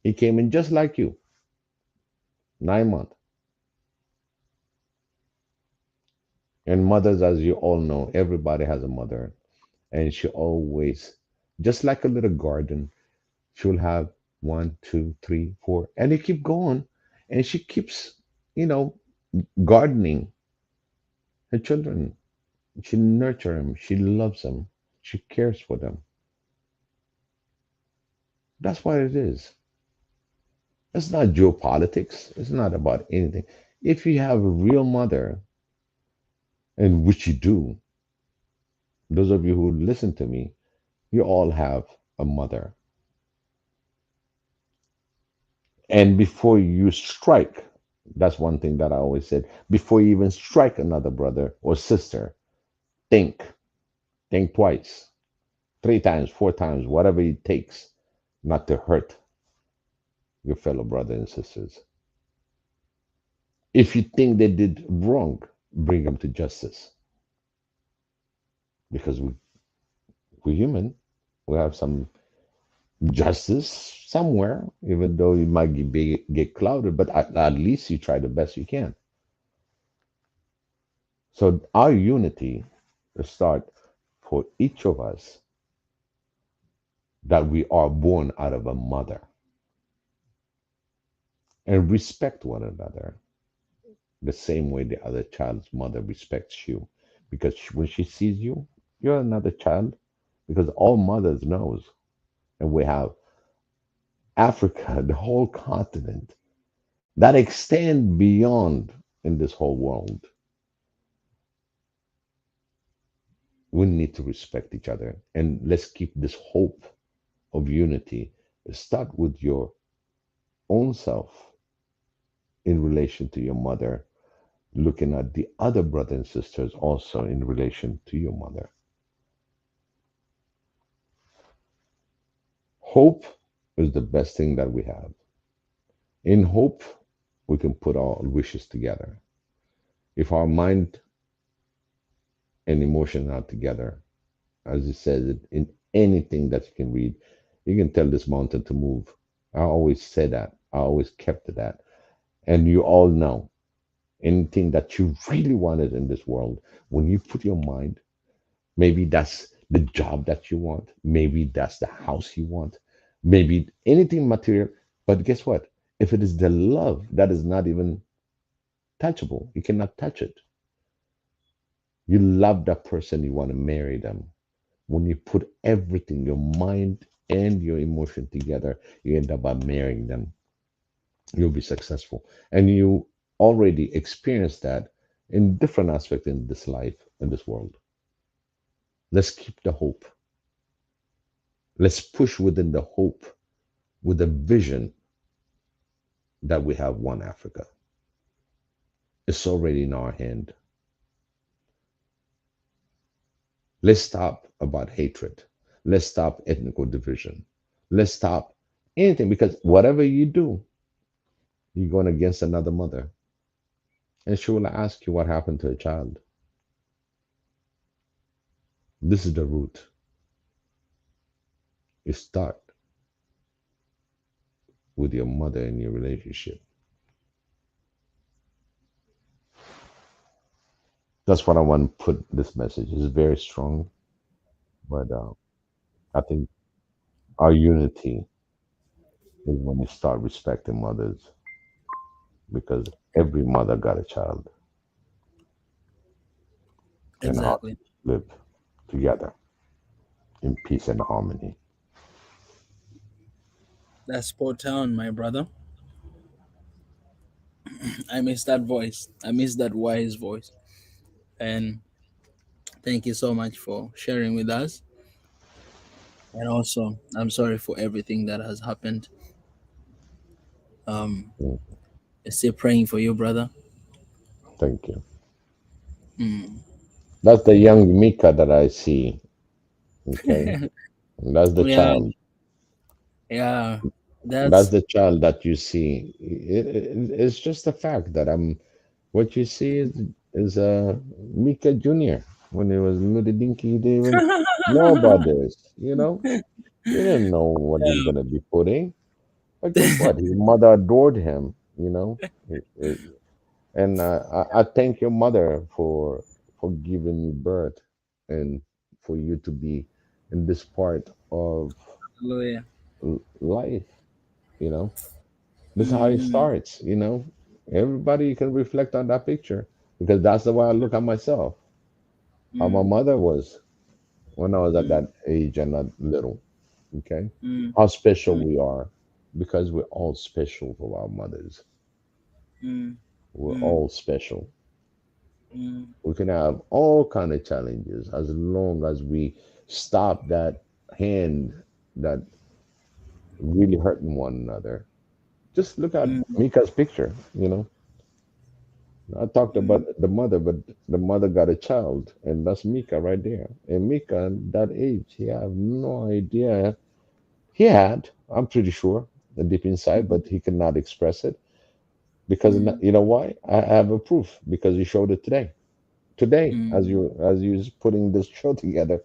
He came in just like you, 9 months. And mothers, as you all know, everybody has a mother. And she always, just like a little garden, she'll have one, two, three, four, and they keep going. And she keeps, you know, gardening her children. She nurtures them. She loves them. She cares for them. That's what it is. It's not geopolitics. It's not about anything. If you have a real mother, and which you do, those of you who listen to me, you all have a mother. And before you strike, that's one thing that I always said, before you even strike another brother or sister, think. Think twice, three times, four times, whatever it takes not to hurt your fellow brothers and sisters. If you think they did wrong, bring them to justice. Because we're human. We have some justice somewhere, even though it might get clouded, but at least you try the best you can. So our unity will start for each of us that we are born out of a mother and respect one another the same way the other child's mother respects you. Because when she sees you, you're another child, because all mothers knows. And we have Africa, the whole continent, that extend beyond in this whole world. We need to respect each other and let's keep this hope of unity. Start with your own self in relation to your mother, looking at the other brothers and sisters also in relation to your mother. Hope is the best thing that we have. In hope, we can put our wishes together. If our mind and emotion are together, as it says in anything that you can read, you can tell this mountain to move. I always say that. I always kept to that. And you all know anything that you really wanted in this world, when you put your mind, maybe that's the job that you want, maybe that's the house you want, maybe anything material. But guess what? If it is the love that is not even touchable, you cannot touch it. You love that person, you want to marry them. When you put everything, your mind and your emotion together, you end up by marrying them. You'll be successful. And you already experienced that in different aspects in this life, in this world. Let's keep the hope. Let's push within the hope with the vision that we have one Africa. It's already in our hand. Let's stop about hatred. Let's stop ethnical division. Let's stop anything, because whatever you do, you're going against another mother. And she will ask you what happened to a child. This is the root. You start with your mother and your relationship. That's what I want to put this message. It's very strong, but I think our unity is when you start respecting mothers, because every mother got a child, and how Exactly. to live together in peace and harmony. That's spot on, my brother. I miss that voice. I miss that wise voice. And thank you so much for sharing with us. And also, I'm sorry for everything that has happened. Um, Mm, Still praying for you, brother. thank you. Mm. That's the young Mika that I see. Okay, and that's the Yeah, child. yeah. That's That's the child that you see. It's just the fact that I'm. What you see is Mika Junior. When he was little dinky, he didn't even know about this. He didn't know what he's gonna be putting. But guess what? His mother adored him. It- it- and I thank your mother for giving you birth, and for you to be in this part of hallelujah. life. You know, this is how it Mm, starts. Everybody can reflect on that picture, because that's the way I look at myself. How my mm, mother was when I was at mm, that age and not little. Okay, mm, how special mm, we are, because we're all special for our mothers. mm, We're mm, all special. mm, We can have all kind of challenges as long as we stop that hand that really hurting one another. Just look at mm, Mika's picture. I talked about mm, the mother, but the mother got a child, and that's Mika right there. And Mika, at that age, he have no idea. He had, I'm pretty sure, deep inside, but he could not express it, because mm, you know why? I have a proof, because you showed it today. Today, as mm, you was putting this show together,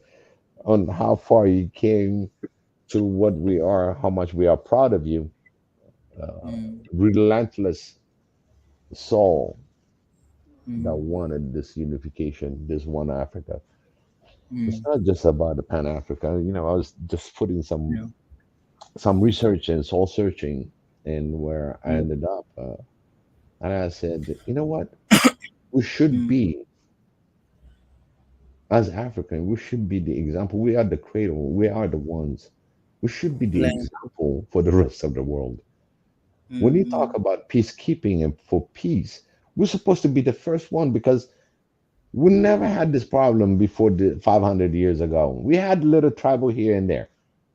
on how far you came to what we are, how much we are proud of you. mm, Relentless soul that mm, wanted this unification, this one Africa. It's mm. not just about the Pan Africa. I was just putting some Yeah. some research and soul searching, and where I Mm, ended up, and I said, you know what? We should mm. be, as African, we should be the example. We are the cradle. We are the ones. We should be the Plan. example for the rest of the world. When you talk Mm, about peacekeeping and for peace, we're supposed to be the first one, because we never had this problem before the 500 years ago. We had little tribal here and there.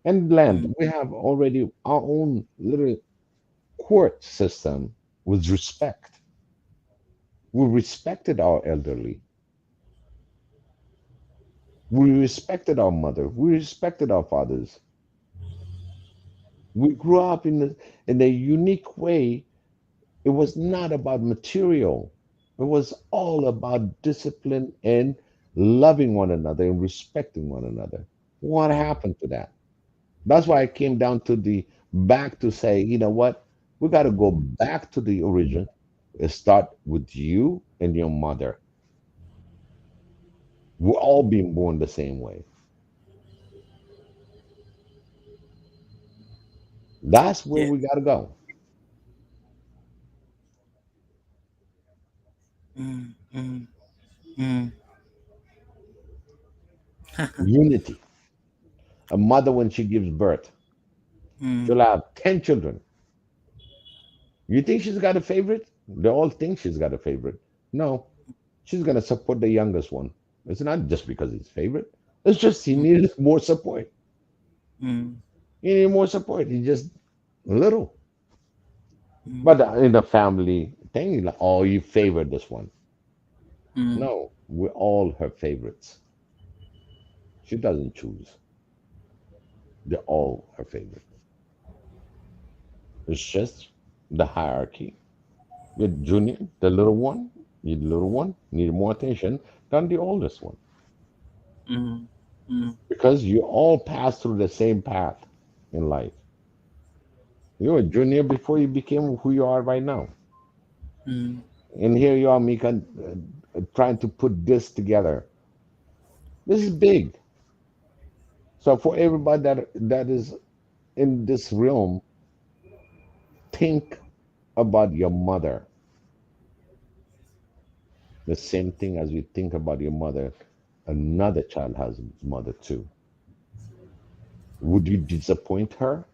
And mm, land, we have already our own little court system with respect. We respected our elderly. We respected our mother. We respected our fathers. We grew up in a unique way. It was not about material. It was all about discipline and loving one another and respecting one another. What happened to that? That's why I came down to the back to say, you know what? We got to go back to the origin and start with you and your mother. We're all being born the same way. That's where yeah. we got to go. Mm, mm, mm, Unity. A mother, when she gives birth, mm, she'll have 10 children. You think she's got a favorite? They all think she's got a favorite. No, she's going to support the youngest one. It's not just because he's favorite. It's just he mm, needed more support. mm, He needed more support. He just little. mm, But in the family thing, like, oh, you favored this one. mm, No, we're all her favorites. She doesn't choose. They're all her favorite. It's just the hierarchy. Your junior, the little one, your little one need more attention than the oldest one. mm, mm, Because you all pass through the same path in life. You were a junior before you became who you are right now. mm, And here you are, Mika, trying to put this together. This is big. So for everybody that is in this realm, think about your mother. The same thing as you think about your mother, another child has his mother too. Would you disappoint her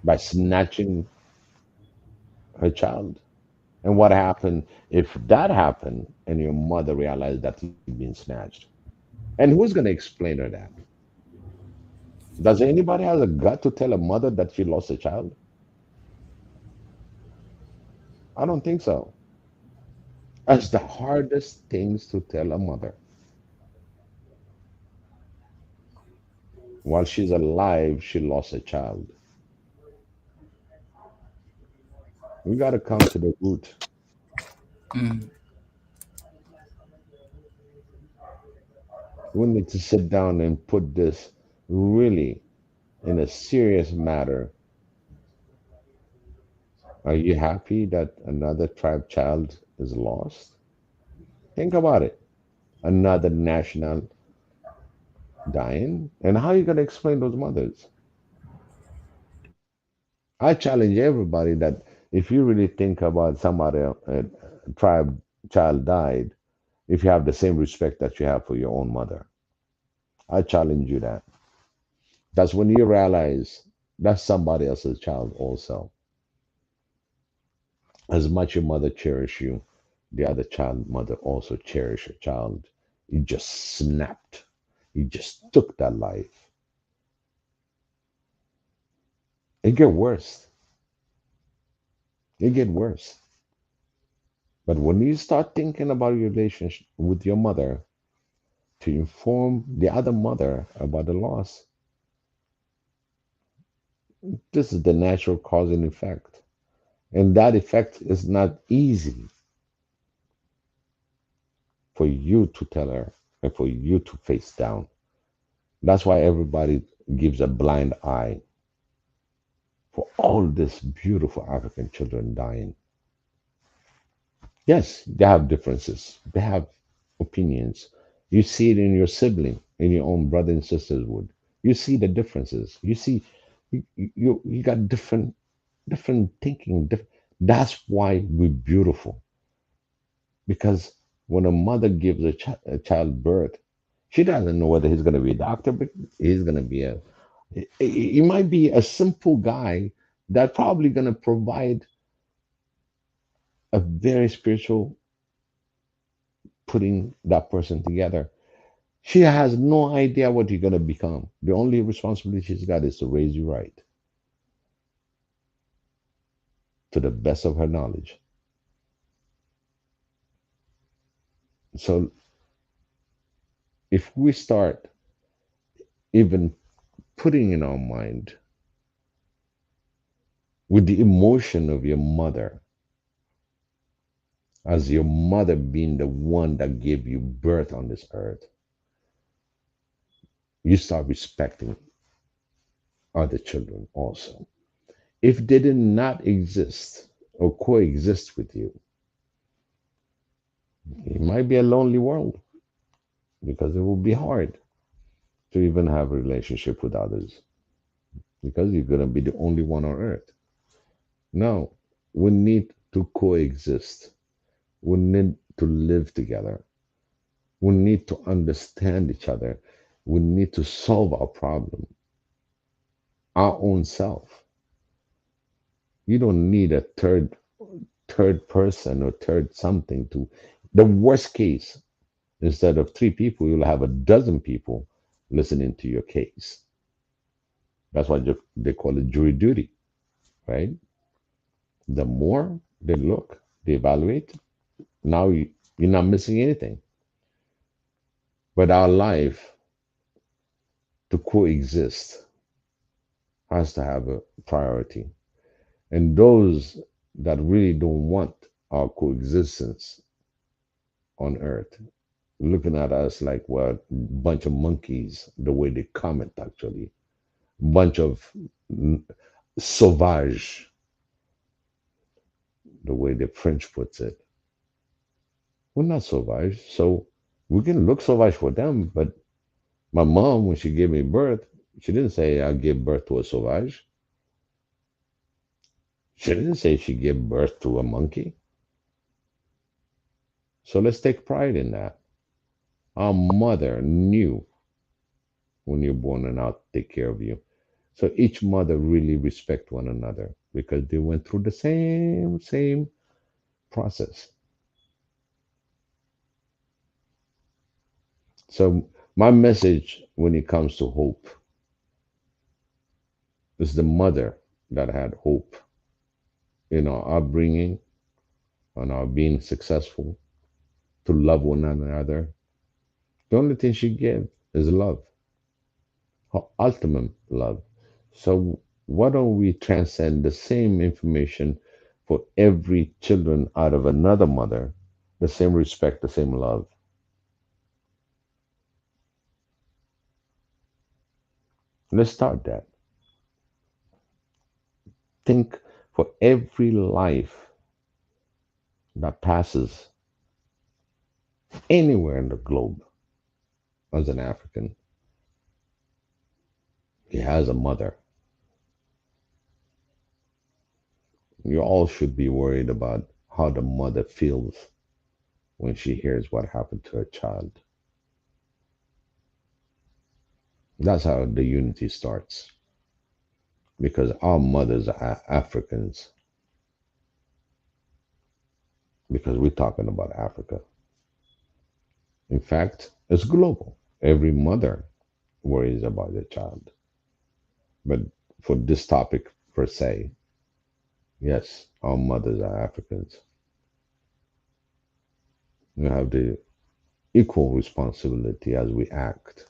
by snatching her child? And what happened if that happened and your mother realized that you've been snatched? And who's going to explain her that? Does anybody have a gut to tell a mother that she lost a child? I don't think so. That's the hardest things to tell a mother. While she's alive, she lost a child. We got to come to the root. mm, We need to sit down and put this really in a serious matter. Are you happy that another tribe child is lost? Think about it. Another national dying. And how are you going to explain those mothers? I challenge everybody that if you really think about somebody, a tribe child died, if you have the same respect that you have for your own mother, I challenge you that. That's when you realize that's somebody else's child also. As much your mother cherish you, the other child mother also cherish your child. You just snapped. You just took that life. It get worse. It get worse. But when you start thinking about your relationship with your mother to inform the other mother about the loss, this is the natural cause and effect. And that effect is not easy for you to tell her and for you to face down. That's why everybody gives a blind eye for all these beautiful African children dying. Yes, they have differences, they have opinions. You see it in your sibling, in your own brother and sisters would. You see the differences. You see, you got different thinking. That's why we're beautiful. Because when a mother gives a child birth, she doesn't know whether he's going to be a doctor, but he's going to be a. He might be a simple guy that probably going to provide a very spiritual putting that person together. She has no idea what you're going to become. The only responsibility she's got is to raise you right to the best of her knowledge. So if we start even putting in our mind with the emotion of your mother, as your mother being the one that gave you birth on this earth, you start respecting other children also. If they did not exist or coexist with you, it might be a lonely world because it will be hard to even have a relationship with others because you're going to be the only one on earth. No, we need to coexist. We need to live together. We need to understand each other. We need to solve our problem, our own self. You don't need a third person or third something to. The worst case, instead of three people, you'll have a dozen people listening to your case. That's why they call it jury duty, right? The more they look, they evaluate. Now you're not missing anything. But our life to coexist has to have a priority. And those that really don't want our coexistence on earth, looking at us like we're a bunch of monkeys, the way they comment actually, bunch of sauvage, the way the French puts it. We're not sauvage, so we can look sauvage for them, but my mom, when she gave me birth, she didn't say I gave birth to a sauvage. She didn't say she gave birth to a monkey. So let's take pride in that. Our mother knew when you're born and I'll take care of you. So each mother really respect one another because they went through the same process. So my message when it comes to hope is the mother that had hope in our upbringing and our being successful to love one another. The only thing she gave is love, her ultimate love. So why don't we transcend the same information for every children out of another mother, the same respect, the same love? Let's start that. Think for every life that passes anywhere in the globe as an African, he has a mother. You all should be worried about how the mother feels when she hears what happened to her child. That's how the unity starts. Because our mothers are Africans, because we're talking about Africa. In fact, it's global. Every mother worries about their child. But for this topic per se, yes, our mothers are Africans. We have the equal responsibility as we act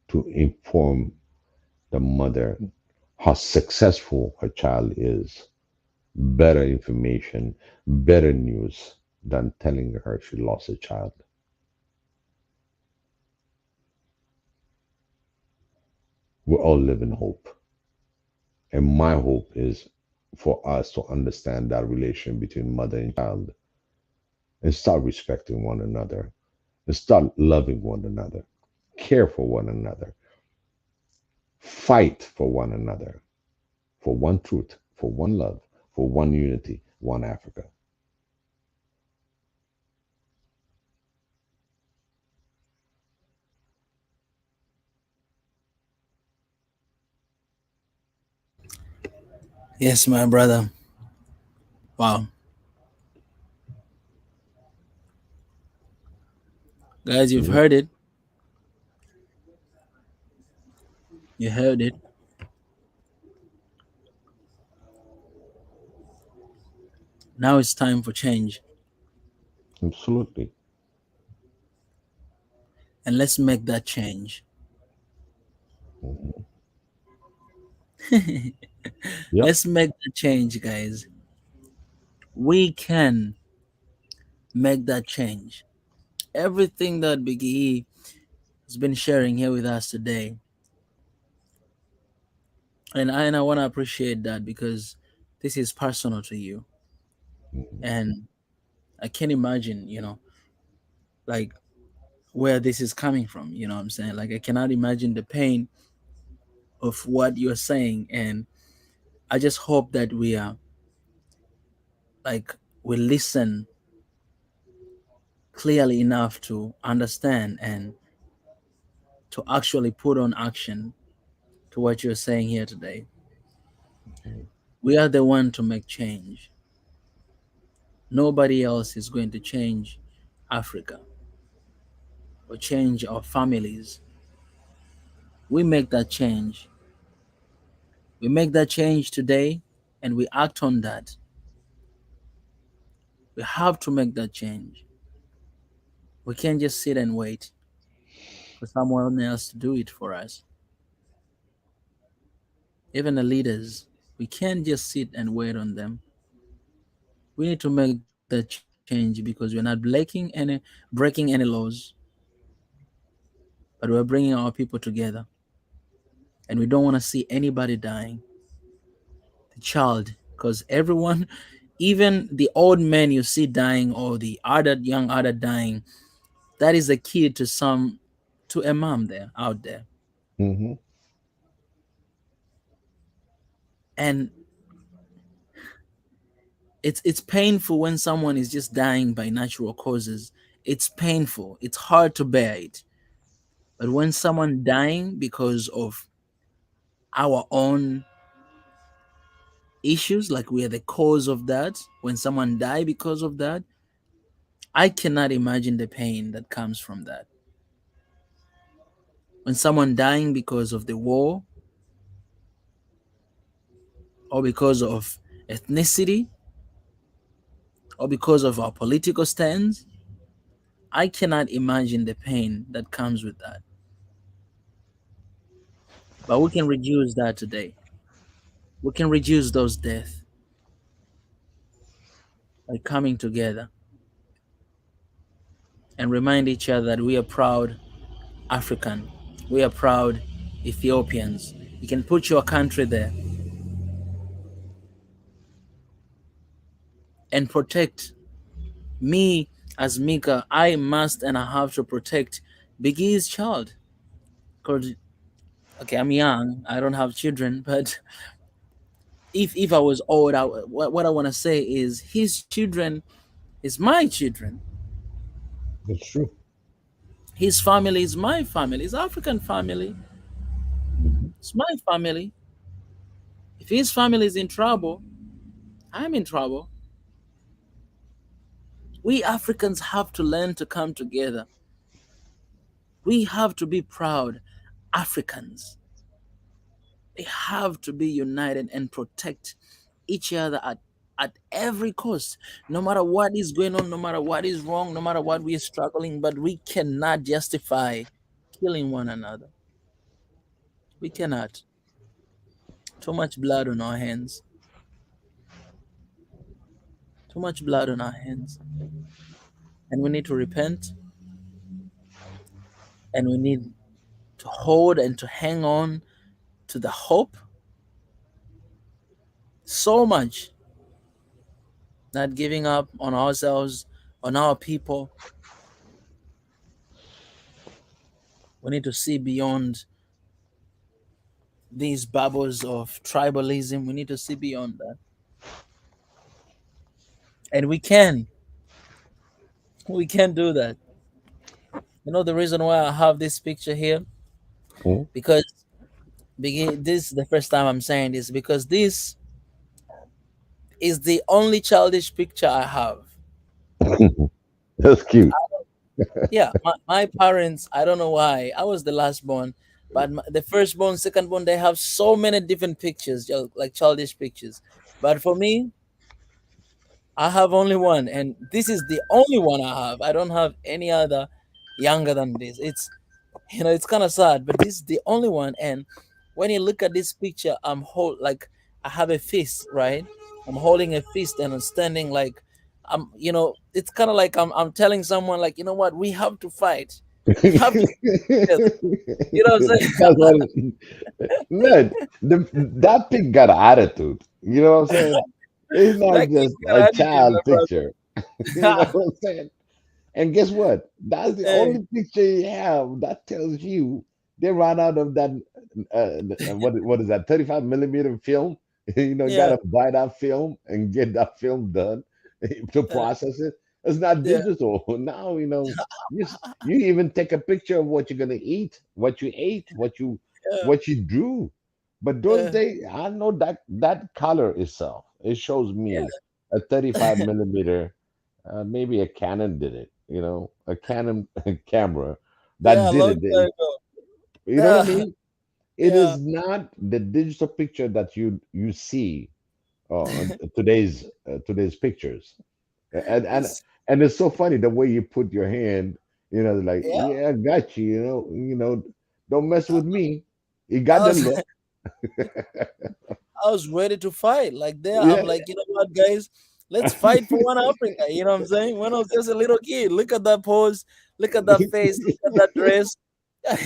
to inform the mother how successful her child is. Better information, better news than telling her she lost a child. We all live in hope. And my hope is for us to understand that relation between mother and child and start respecting one another and start loving one another, care for one another, fight for one another, for one truth, for one love, for one unity, one Africa. Yes, my brother. Wow. Guys, you've Mhm. heard it. You heard it. Now it's time for change. Absolutely. And let's make that change. Mhm. Yep. Let's make that change, guys. We can make that change. Everything that Biggie has been sharing here with us today, and I want to appreciate that because this is personal to you, Mhm. and I can't imagine, like where this is coming from. You know what I'm saying? Like I cannot imagine the pain of what you're saying, and I just hope that we are like we listen clearly enough to understand and to actually put on action to what you're saying here today. Mhm. We are the one to make change. Nobody else is going to change Africa or change our families. We make that change. We make that change today and we act on that. We have to make that change. We can't just sit and wait. for someone else to do it for us. Even the leaders, we can't just sit and wait on them. We need to make that change because we're not breaking any laws, but we're bringing our people together, and we don't want to see anybody dying. The child, because everyone, even the old men you see dying or the other young other dying, that is a kid to to a mom there out there. Hmm. And it's painful when someone is just dying by natural causes. It's painful, it's hard to bear it. But when someone dying because of our own issues, like we are the cause of that, when someone die because of that, I cannot imagine the pain that comes from that. When someone dying because of the war or because of ethnicity or because of our political stands, I cannot imagine the pain that comes with that. But we can reduce that today. We can reduce those deaths by coming together and remind each other that we are proud African. We are proud Ethiopians. You can put your country there and protect me as Mika. I must and I have to protect Biggie's child. Because, okay, I'm young, I don't have children, but if I was old, what I want to say is his children is my children. That's true. His family is my family. His African family. Hmm. It's my family. If his family is in trouble, I'm in trouble. We Africans have to learn to come together. We have to be proud Africans. We have to be united and protect each other at every cost, no matter what is going on, no matter what is wrong, no matter what we are struggling, but we cannot justify killing one another. We cannot. Too much blood on our hands. Too much blood on our hands. And we need to repent and we need to hold and to hang on to the hope so much, not giving up on ourselves, on our people. We need to see beyond these bubbles of tribalism. We need to see beyond that. And we can do that. You know the reason why I have this picture here? Hmm. Because this is the first time I'm saying this, because this is the only childish picture I have. That's cute. Yeah, my parents, I don't know why. I was the last born, but the first born, second born, they have so many different pictures, like childish pictures. But for me, I have only one, and this is the only one I have. I don't have any other younger than this. It's kind of sad, but this is the only one. And when you look at this picture, I have a fist, right? I'm holding a fist and I'm standing like it's kind of like I'm telling someone like, you know what, we have to fight. We have to together. You know what I'm saying? That's what man, that pig got attitude. You know what I'm saying? It's not That kid just a got attitude, child my picture. You know brother. what I'm saying? And guess what? That's the Hey, only picture you have that tells you they ran out of that. What is that? 35 millimeter film. Got yeah, to buy that film and get that film done to uh, process it. It's not yeah, digital now. You even take a picture of what you're gonna eat, what you ate, yeah, what you drew. But those yeah, days, I know that color itself. It shows yeah, me a 35 millimeter. Maybe a Canon did it, a Canon camera that yeah. A did long it. time ago. You know what I Yeah, mean? It yeah. is not the digital picture that you see on today's pictures, and and It's and it's so funny the way you put your hand. Like, Yeah, yeah, I got you. Don't mess with me. You I got the was look. I was ready to fight. Like there, I'm Yeah, like, you know what, guys, let's fight for one Africa. You know what I'm saying? When I was just a little kid, look at that pose, look at that face, look at that dress.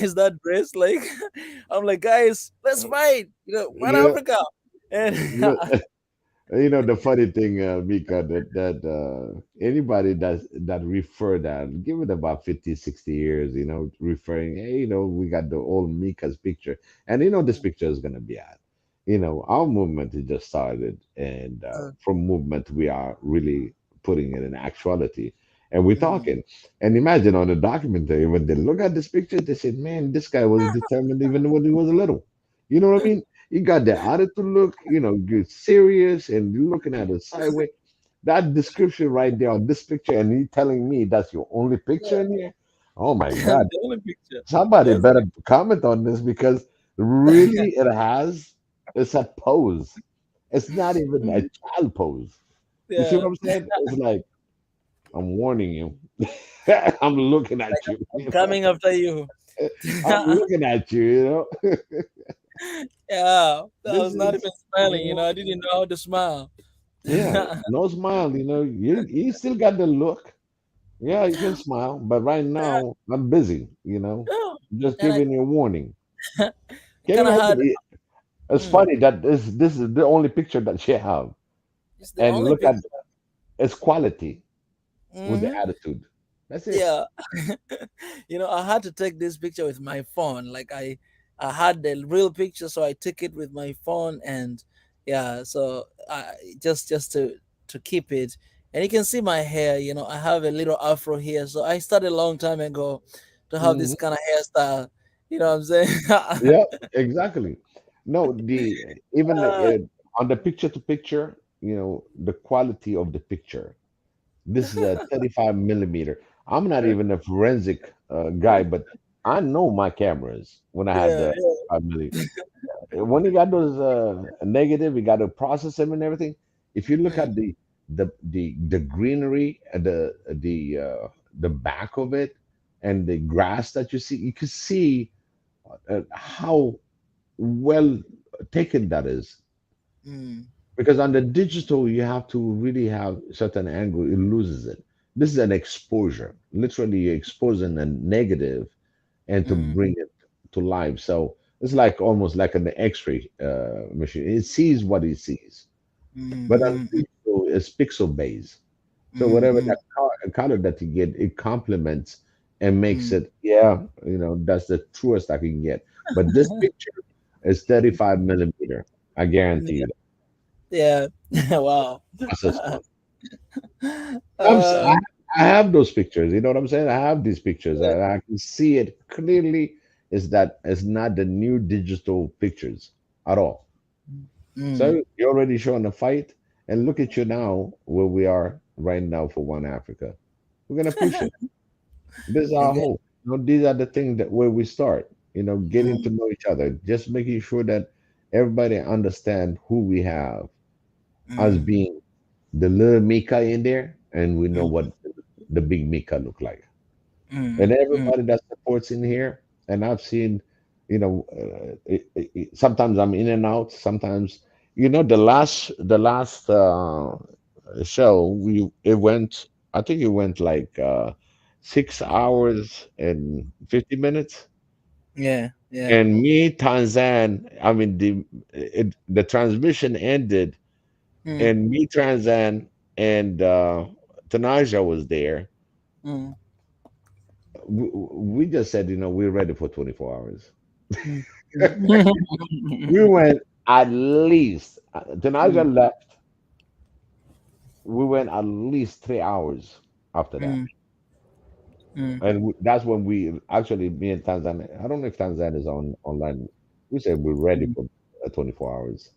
Is that dress like? I'm like, guys, let's fight. One yeah. Africa. And The funny thing, Mika, that anybody that refer that, give it about 50, 60 years, referring, hey, we got the old Mika's picture. And this picture is gonna be at. Our movement has just started, and from movement we are really putting it in actuality. And we're mm, talking. And imagine on the documentary, when they look at this picture, they said, man, this guy was determined even when he was little. You know what I mean? You got the attitude look, you're serious and you're looking at it sideways. That description right there on this picture, and you telling me that's your only picture in here? Oh my God. the only picture. Somebody Yes. better comment on this because really it's a pose. It's not even a Mm, child pose. You see what yeah. I'm saying? It's like, I'm warning you. I'm looking at you. I'm coming after you. I'm looking at you, Yeah. I This was not is, even smiling. I didn't know how to smile. yeah, no smile, you still got the look. Yeah, you can smile, but right now I'm busy, just And giving you a warning. I Can you kind of imagine? had. It's Mm, funny that this is the only picture that she have, it's the and only look at picture. its quality with the Hmm. attitude. That's it. Yeah. I had to take this picture with my phone. Like I had the real picture, so I took it with my phone, and yeah, so just to keep it. And you can see my hair. I have a little afro here, so I started a long time ago to have Hmm. this kind of hairstyle. You know what I'm saying? Yeah, exactly. No, the even Uh, on the picture to picture, the quality of the picture. This is a 35 millimeter. I'm not even a forensic guy, but I know my cameras when I had yeah, the yeah. 5 millimeter. When you got those negative, you got to process them and everything. If you look Mm, at the greenery, the back of it, and the grass that you can see how well taken that is. mm, Because on the digital, you have to really have certain angle, it loses it. This is an exposure. Literally, you're exposing a negative and to mm, bring it to life. So it's like almost like an X-ray machine. It sees what it sees. mm, But on mm, mm, digital, it's pixel based. So mm, whatever mm, that color that you get, it complements and makes mm. it, yeah, that's the truest I can get. But this picture is 35 millimeter. I guarantee Yeah. you that. Yeah. Wow. That's this one. Uh, I have those pictures. You know what I'm saying? I have these pictures. yeah. I can see it clearly. Is that it's not the new digital pictures at all. Mm, So you're already showing the fight, and look at you now where we are right now for One Africa. We're gonna push it. This is our okay. hope. These are the things that where we start. Getting to Mm, know each other, just making sure that everybody understand who we have as mm, being the little Mika in there, and we know mm, what the big Mika look like. And mm, mm, everybody that supports in here, and I've seen, sometimes I'm in and out. Sometimes, the last show it went. I think it went like 6 hours and 50 minutes. yeah. Yeah. And me, Tanzan, I mean the transmission ended, Mm, and me, Tanzan, and Tanaja was there. mm, We just said, we're ready for 24 hours. mm, We went at least, Tanaja mm, left, we went at least 3 hours after that. mm, mm, And that's when we actually, me and Tanzania, I don't know if Tanzania is online. We said we're ready mm, for 24 hours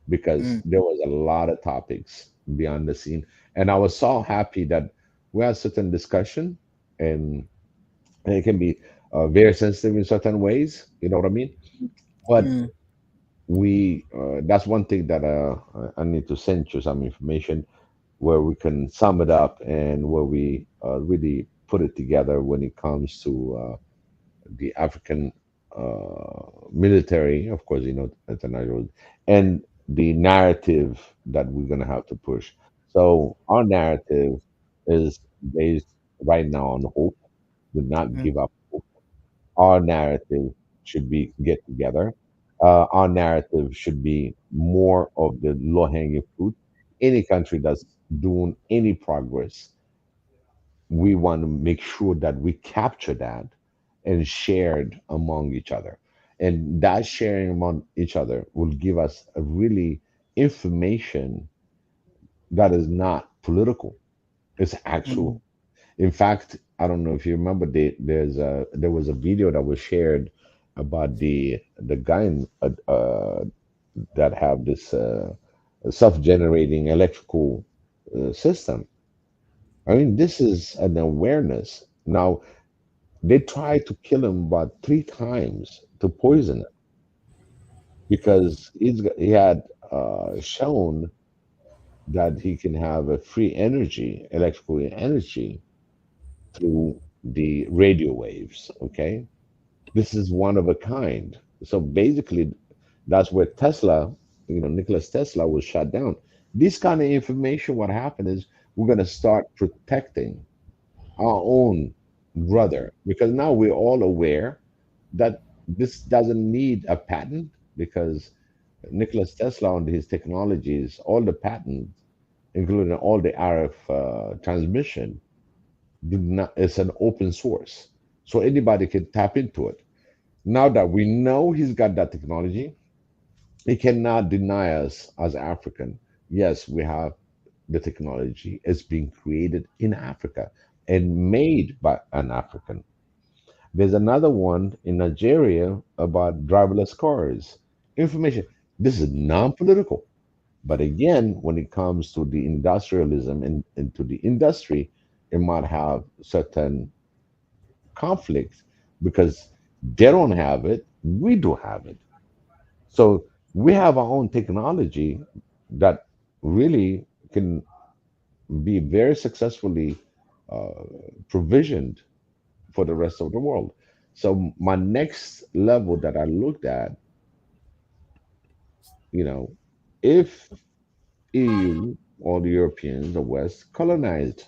because mm, there was a lot of topics beyond the scene. And I was so happy that we had certain discussion, and, and it can be very sensitive in certain ways. You know what I mean? But mm, that's one thing that I need to send you some information where we can sum it up and where we really put it together when it comes to the African military, of course, international, and the narrative that we're going to have to push. So our narrative is based right now on hope. Do not mm, give up hope. Our narrative should be get together. Our narrative should be more of the low hanging fruit. Any country that's doing any progress, we want to make sure that we capture that and shared among each other. And that sharing among each other will give us a really information that is not political. It's mm, actual. In fact, I don't know if you remember, there was a video that was shared about the guy that have this self-generating electrical system. I mean, this is an awareness. Now, they tried to kill him about 3 times to poison him because he had shown that he can have a free energy, electrical energy through the radio waves. Okay, this is one of a kind. So basically, that's where Tesla, Nicholas Tesla was shut down. This kind of information, what happened is we're going to start protecting our own brother because now we're all aware that this doesn't need a patent because Nicholas Tesla and his technologies, all the patents, including all the RF transmission, do not, it's an open source. So anybody can tap into it. Now that we know he's got that technology, he cannot deny us as African. Yes, we have the technology. It's being created in Africa and made by an African. There's another one in Nigeria about driverless cars. Information. This is non-political. But again, when it comes to the industrialism and to the industry, it might have certain conflicts because they don't have it, we do have it. So we have our own technology that really can be very successfully uh, provisioned for the rest of the world. So my next level that I looked at, you know, if EU or the Europeans, the West, colonized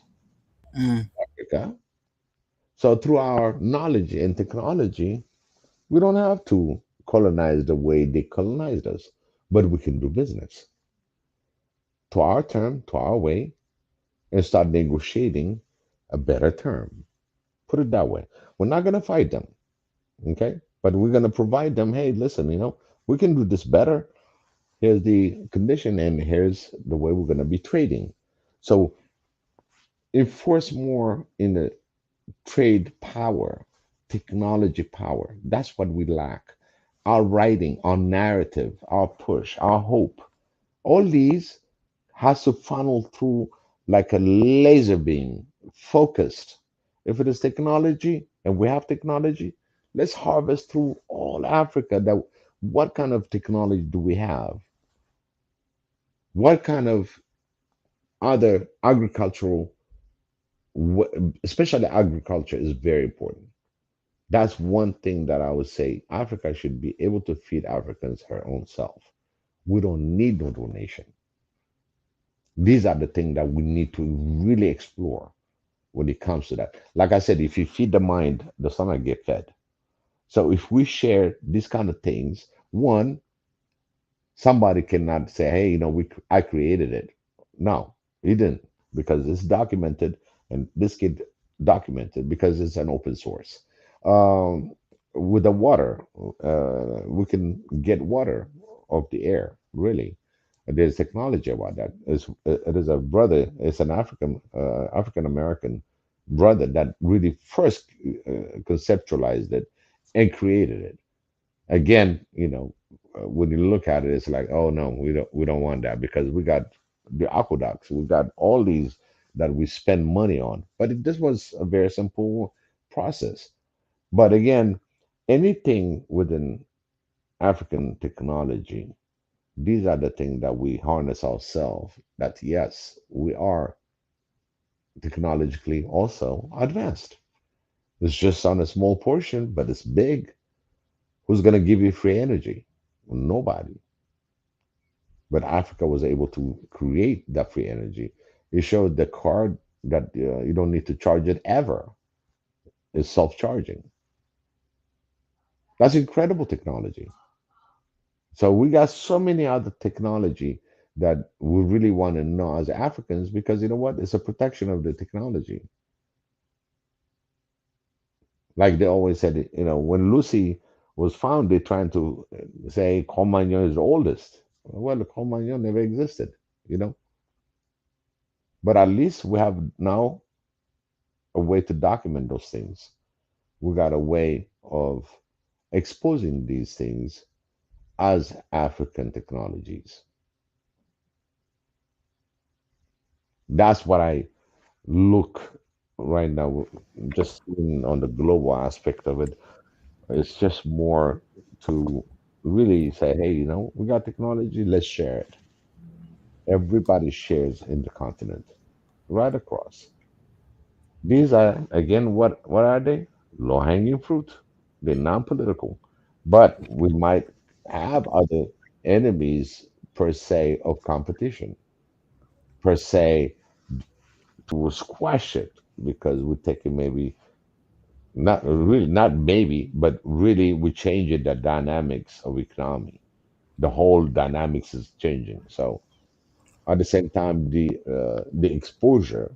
mm. Africa, so through our knowledge and technology, we don't have to colonize the way they colonized us, but we can do business to our term, to our way, and start negotiating a better term. Put it that way. We're not going to fight them, okay? But we're going to provide them, hey, listen, we can do this better. Here's the condition, and here's the way we're going to be trading. So enforce more in the trade power, technology power. That's what we lack. Our writing, our narrative, our push, our hope, all these has to funnel through like a laser beam, focused. If it is technology and we have technology, let's harvest through all Africa. That what kind of technology do we have? What kind of other agricultural, especially agriculture, is very important. That's one thing that I would say Africa should be able to feed Africans her own self. We don't need no donation. These are the things that we need to really explore when it comes to that. Like I said, if you feed the mind, the stomach get fed. So if we share these kind of things, one, somebody cannot say, "Hey, I created it." No, he didn't, because it's documented, and this get documented because it's an open source. Um, with the water, we can get water off the air. Really, there's technology about that. It is a brother. It's an African American brother that really first conceptualized it and created it. Again, when you look at it, it's like, oh no, we don't want that because we got the aqueducts, we got all these that we spend money on. But this was a very simple process. But again, anything within African technology, these are the things that we harness ourselves. That yes, we are technologically also advanced. It's just on a small portion, but it's big. Who's going to give you free energy? Nobody. But Africa was able to create that free energy. It showed the card that you don't need to charge it ever. It's self-charging. That's incredible technology. So we got so many other technology that we really want to know as Africans because you know what? It's a protection of the technology. Like they always said, you know, when Lucy was found, they're trying to say Cro-Magnon is the oldest. Well, Cro-Magnon never existed, you know. But at least we have now a way to document those things. We got a way of exposing these things as African technologies. That's what I look right now, just on the global aspect of it. It's just more to really say, hey, you know, we got technology, let's share it. Everybody shares in the continent, right across. These are again, what are they? Low hanging fruit. They're non-political, but we might have other enemies per se of competition, per se to squash it because we're taking maybe not really not maybe, but really we changing the dynamics of economy. The whole dynamics is changing. So at the same time, the exposure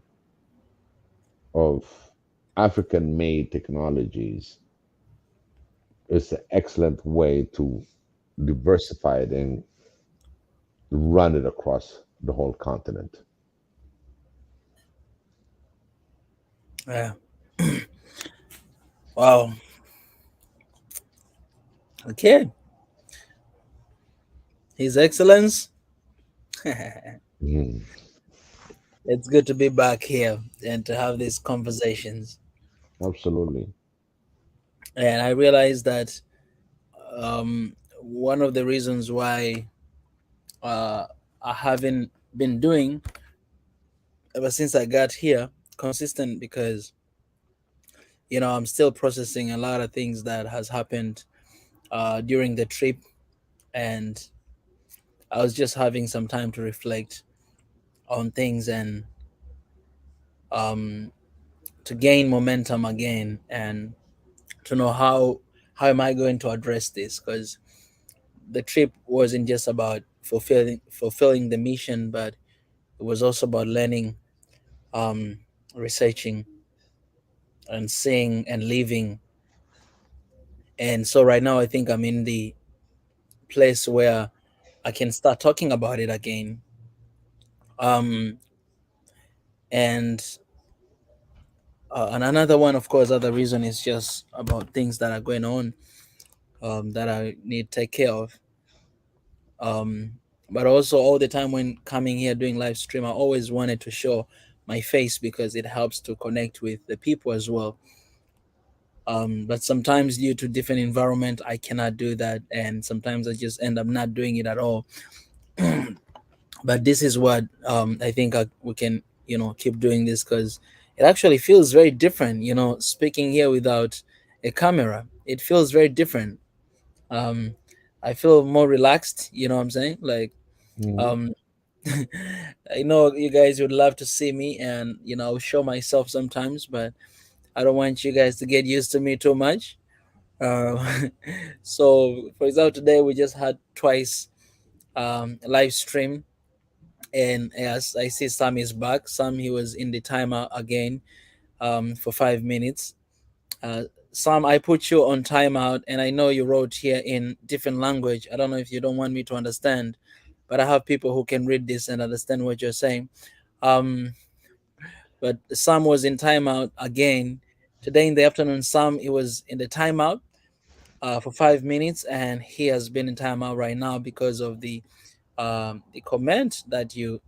of African-made technologies is an excellent way to diversify it and run it across the whole continent. Yeah. Wow. Okay. His Excellence. Mhm. It's good to be back here and to have these conversations. Absolutely. And I realized that one of the reasons why uh, I haven't been doing ever since I got here consistent because I'm still processing a lot of things that has happened during the trip, and I was just having some time to reflect on things and um, to gain momentum again and to know how am I going to address this, because the trip wasn't just about fulfilling the mission, but it was also about learning, um, researching, and seeing and living. And so right now, I think I'm in the place where I can start talking about it again. Um, and another one, of course, other reason is just about things that are going on, that I need to take care of. Um, but also all the time when coming here doing live stream, I always wanted to show my face because it helps to connect with the people as well. But sometimes due to different environment, I cannot do that, and sometimes I just end up not doing it at all. But this is what I think we can keep doing this because it actually feels very different. Speaking here without a camera, it feels very different. Um, I feel more relaxed. You know what I'm saying? Like, Mhm. um, I know you guys would love to see me and show myself sometimes, but I don't want you guys to get used to me too much. Uh, so, for example, today we just had twice live stream, and as I see Sam is back. Sam, he was in the timer again for 5 minutes. Uh, Sam, I put you on timeout, and I know you wrote here in different language. I don't know if you don't want me to understand, but I have people who can read this and understand what you're saying. Um, but Sam was in timeout again today in the afternoon. Sam, he was in the timeout for 5 minutes, and he has been in timeout right now because of the comment that you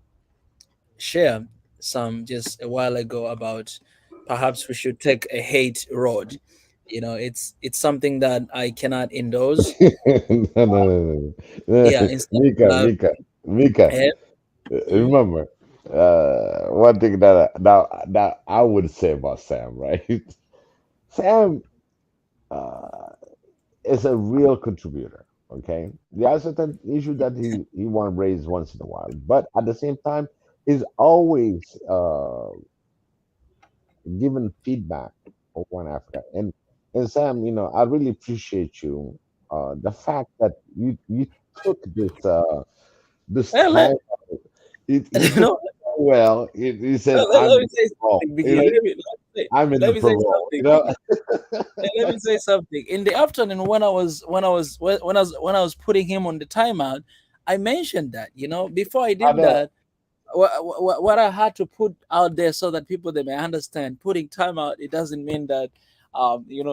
share some just a while ago about perhaps we should take a hate road. It's something that I cannot endorse. No, no, no, no. Yeah, No. instead of Mika, love. Mika, Mika. Eh, mhm. Remember. One thing that I would say about Sam, right? Sam uh, is a real contributor. Okay, there are certain issues that he want to raise once in a while, but at the same time, is always giving feedback on One Africa. And Sam, I really appreciate you. The fact that you took this Well, time, he you took know, it so well. He said, let "I'm me say wrong." something, Biggie. I'm in the Let me say parole. something, Biggie. Let me say something. In the afternoon, when I was putting him on the timeout, I mentioned that, before I I did know. that, what I had to put out there so that people they may understand. Putting timeout, it doesn't mean that,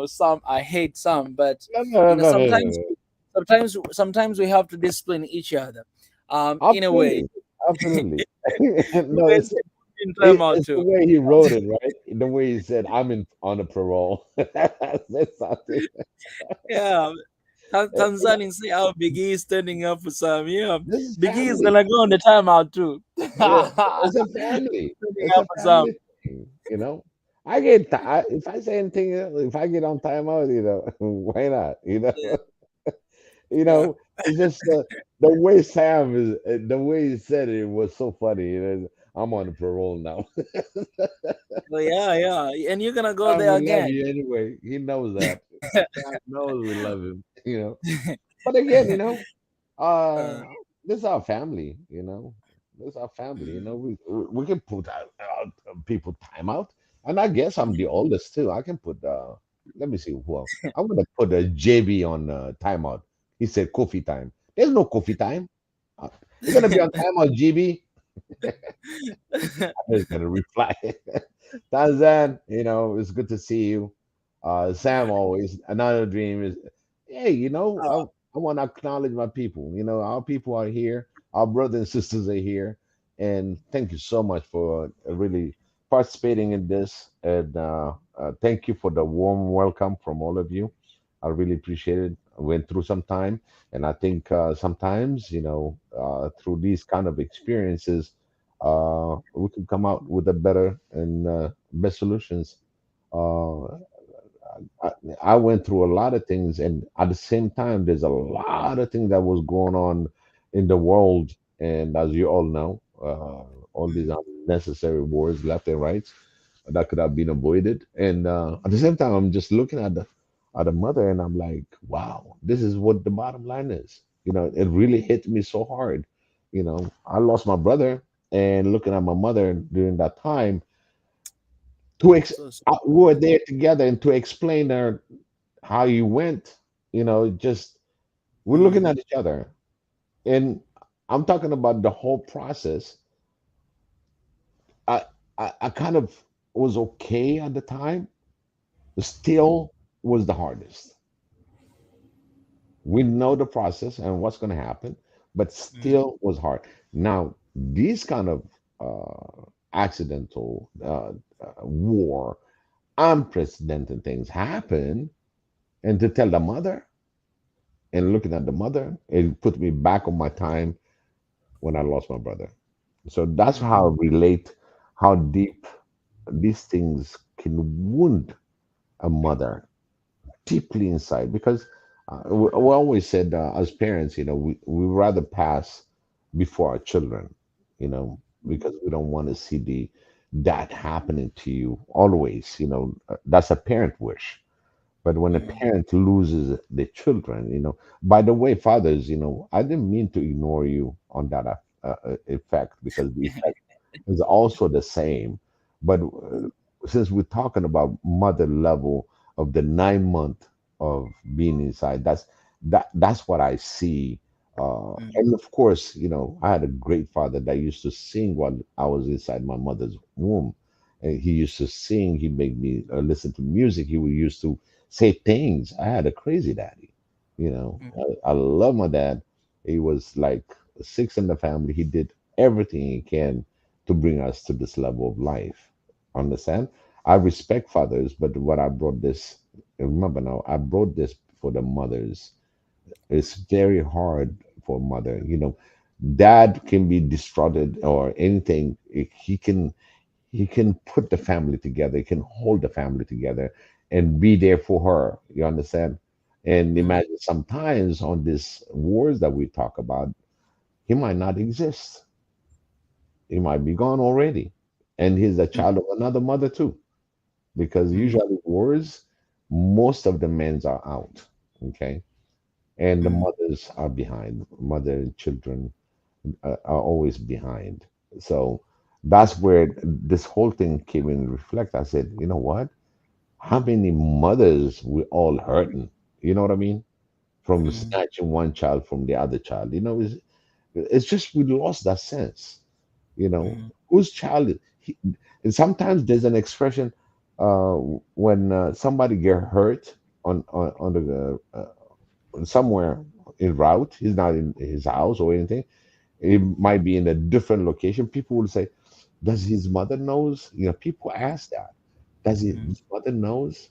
some I hate some, but No, no, no, no, no, no, sometimes, no. sometimes we have to discipline each other. In a way, Absolutely, absolutely. you No, can say putting timeout it's the too. way he wrote it, right? The way he said, "I'm in on a parole." That's something. Yeah, Eh, eh, Tanzanians say how Biggie is standing up for some. Yeah, This is Biggie is family. gonna go on the timeout too. Yeah, Standing it's a family. It's up a for some. family thing. I get if I say anything, if I get on timeout, why not? Yeah, You yeah. know, it's just the way Sam is, the way he said it was so funny. I'm on parole now. So yeah, yeah, and you're gonna go Sam, there we love again. you anyway. He knows that. Sam knows we love him. But again, Uh, uh, this is our family. This is our family. We can put people time out, and I guess I'm the oldest too. I can put. Let me see who else. I'm gonna put a JB on timeout. He said coffee time. There's no coffee time. Uh, you're gonna be on timeout, GB. I was gonna reply. Tanzan, it's good to see you. Sam, always another dream is, hey, I want to acknowledge my people. Our people are here, our brothers and sisters are here, and thank you so much for really participating in this. And thank you for the warm welcome from all of you. I really appreciate it. I went through some time, and I think sometimes, through these kind of experiences, we can come out with a better and best solutions. Uh, I, I went through a lot of things, and at the same time, there's a lot of things that was going on in the world, and as you all know, all these unnecessary wars left and right that could have been avoided. And at the same time, I'm just looking at the mother, and I'm like, wow, this is what the bottom line is. It really hit me so hard. I lost my brother, and looking at my mother during that time, so, so we were there together, and to explain her how you went, just we're looking mm, at each other, and I'm talking about the whole process. I I kind of was okay at the time. Still was the hardest. We know the process and what's going to happen, but mm, still was hard. Now, these kind of accidental war, unprecedented things happen, and to tell the mother and looking at the mother, it put me back on my time when I lost my brother. So that's mm, how I relate how deep these things can wound a mother deeply inside because we always said as parents, we rather pass before our children, because we don't want to see that happening to you always. That's a parent wish. But when a mm, parent loses the children, by the way, fathers, I didn't mean to ignore you on that effect because the effect is also the same. But since we're talking about mother level of the 9 month of being inside, that's what I see. mm, And of course, I had a great father that used to sing while I was inside my mother's womb. And he used to sing. He made me listen to music. He would used to say things. I had a crazy daddy. mm, I love my dad. He was like six in the family. He did everything he can to bring us to this level of life. Understand? I respect fathers, but what I brought this, remember now, I brought this for the mothers. It's very hard for a mother. Dad can be distraughted or anything. he can put the family together. He can hold the family together and be there for her. You understand? And mm, imagine sometimes on this wars that we talk about, he might not exist. He might be gone already. And he's a mm, child of another mother too. Because mm, usually wars, most of the men's are out. Okay. And the mm, mothers are behind. Mother and children are always behind. So that's where this whole thing came in reflect. I said, you know what? How many mothers we all hurting? You know what I mean? From mm, snatching one child from the other child. It's just we lost that sense. mm, Whose child and sometimes there's an expression uh, when somebody get hurt on the somewhere in route. He's not in his house or anything. It might be in a different location. People will say, "Does his mother knows?" People ask that. Does mm, his mother knows?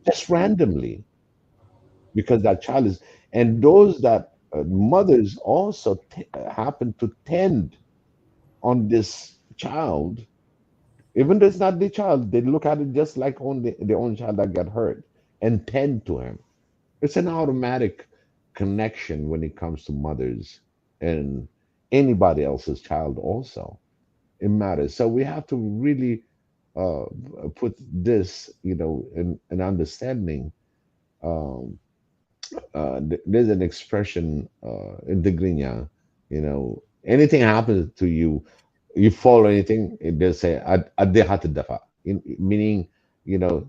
Just randomly, because that child is, and those that mothers also happen to tend on this child, even though it's not the child, they look at it just like on their own child that got hurt and tend to him. It's an automatic connection when it comes to mothers and anybody else's child also. It matters. So we have to really uh, put this, in an understanding. Um, there's an expression in the Grinya, anything happens to you, you follow anything, they'll say, "Ade hat dafa," meaning, you know,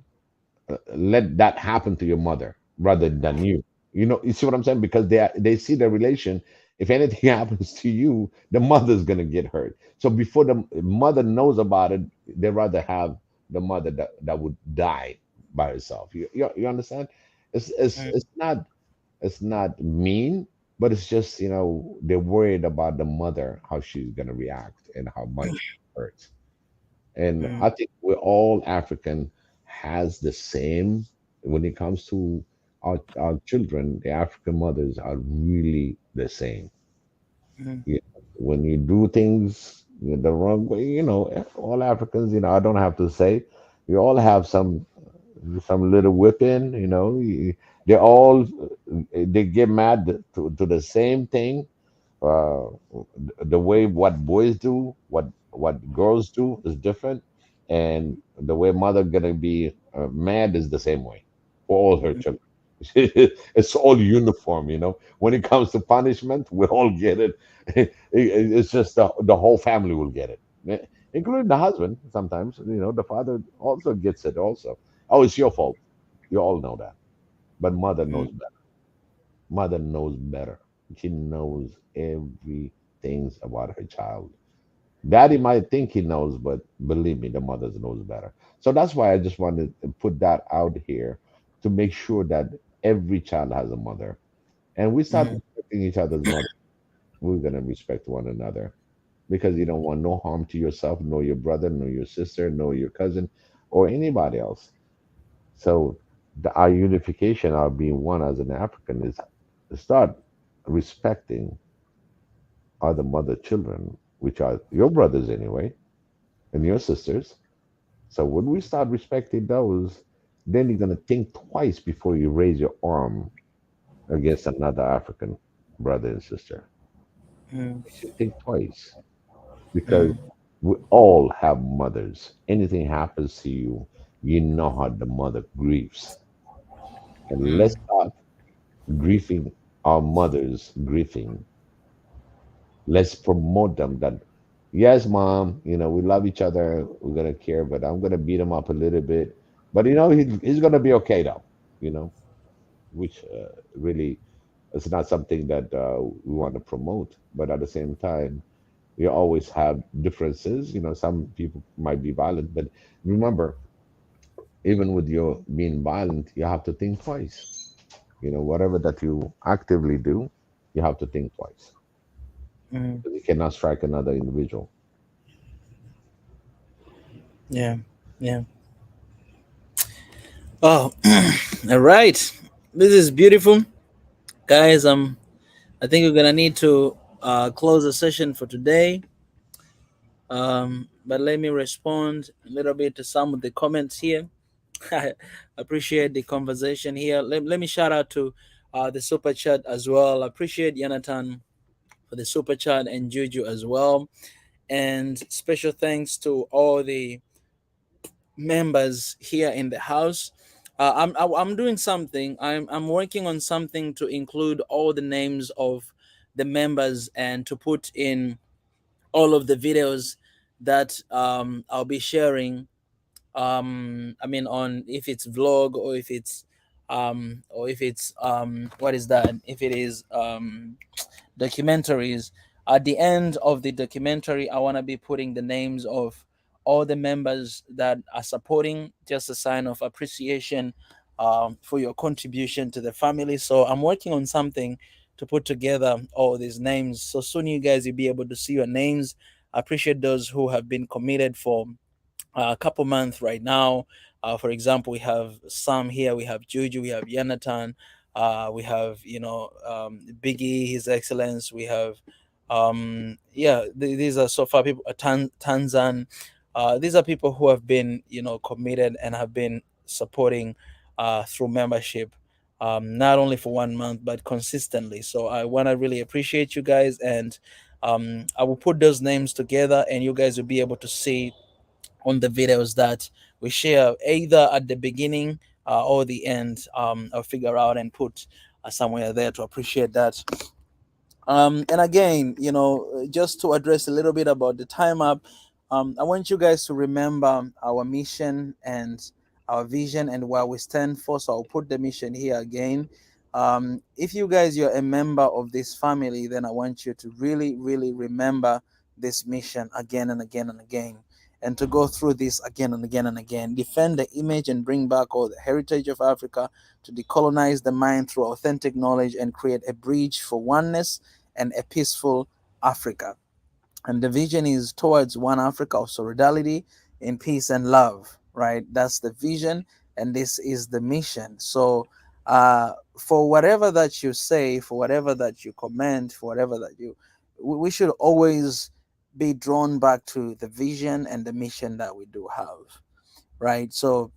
let that happen to your mother rather than you. You see what I'm saying? Because they see the relation. If anything happens to you, the mother's gonna get hurt. So before the mother knows about it, they rather have the mother that would die by herself. You understand? It's not mean, but it's just they're worried about the mother, how she's gonna react and how much it hurts. And mm, I think we're all African has the same when it comes to our children. The African mothers are really the same. mm, When you do things the wrong way, all Africans, I don't have to say, we all have some little whipping. They all they get mad to the same thing. uh, the way what boys do, what girls do is different, and the way mother gonna be mad is the same way for all her mm, children. It's all uniform. When it comes to punishment, we all get it. It's just the whole family will get it, including the husband. Sometimes the father also gets it. Also, oh, it's your fault. You all know that, but mother mm, knows better. Mother knows better. She knows everything about her child. Daddy might think he knows, but believe me, the mother knows better. So that's why I just wanted to put that out here to make sure that every child has a mother. And we start mm, respecting each other's mother. We're going to respect one another because you don't want no harm to yourself, nor your brother, nor your sister, nor your cousin, or anybody else. So our unification, our being one as an African, is to start respecting other mother children, which are your brothers anyway, and your sisters. So when we start respecting those, then you're gonna think twice before you raise your arm against another African brother and sister. mm, You should think twice because mm, we all have mothers. Anything happens to you, you know how the mother grieves. And let's mm, start grieving our mothers grieving. Let's promote them that yes, mom, we love each other, we're gonna care, but I'm gonna beat him up a little bit. But he's gonna be okay though, which really it's not something that we want to promote. But at the same time, you always have differences. Some people might be violent, but remember, even with your being violent, you have to think twice. Whatever that you actively do, you have to think twice mm. because you cannot strike another individual. Yeah, yeah. Oh, all right. This is beautiful, guys. I think we're gonna need to close the session for today. But let me respond a little bit to some of the comments here. I appreciate the conversation here. Let me shout out to the super chat as well. I appreciate Jonathan for the super chat and Juju as well. And special thanks to all the members here in the house. I'm doing something. I'm working on something to include all the names of the members and to put in all of the videos that I'll be sharing. I mean, on if it's vlog or if it's what is that? If it is documentaries. At the end of the documentary, I want to be putting the names of all the members that are supporting, just a sign of appreciation for your contribution to the family. So I'm working on something to put together all these names. So soon you guys will be able to see your names. I appreciate those who have been committed for a couple months right now. For example, we have Sam here, we have Juju, we have Yanatan, we have Biggie, His Excellence. We have these are so far people. Tanzan. These are people who have been committed and have been supporting through membership. Not only for 1 month but consistently. So I want to really appreciate you guys, and I will put those names together and you guys will be able to see on the videos that we share either at the beginning or the end. I'll figure out and put somewhere there to appreciate that. And again, just to address a little bit about the time up, I want you guys to remember our mission and our vision and what we stand for. So I'll put the mission here again. If you guys you're a member of this family, then I want you to really, really remember this mission again and again and again, and to go through this again and again and again. Defend the image and bring back all the heritage of Africa, to decolonize the mind through authentic knowledge and create a bridge for oneness and a peaceful Africa. And the vision is towards one Africa of solidarity in peace and love, right? That's the vision, and this is the mission. So, for whatever that you say, for whatever that you comment, for whatever that we should always be drawn back to the vision and the mission that we do have, right? So,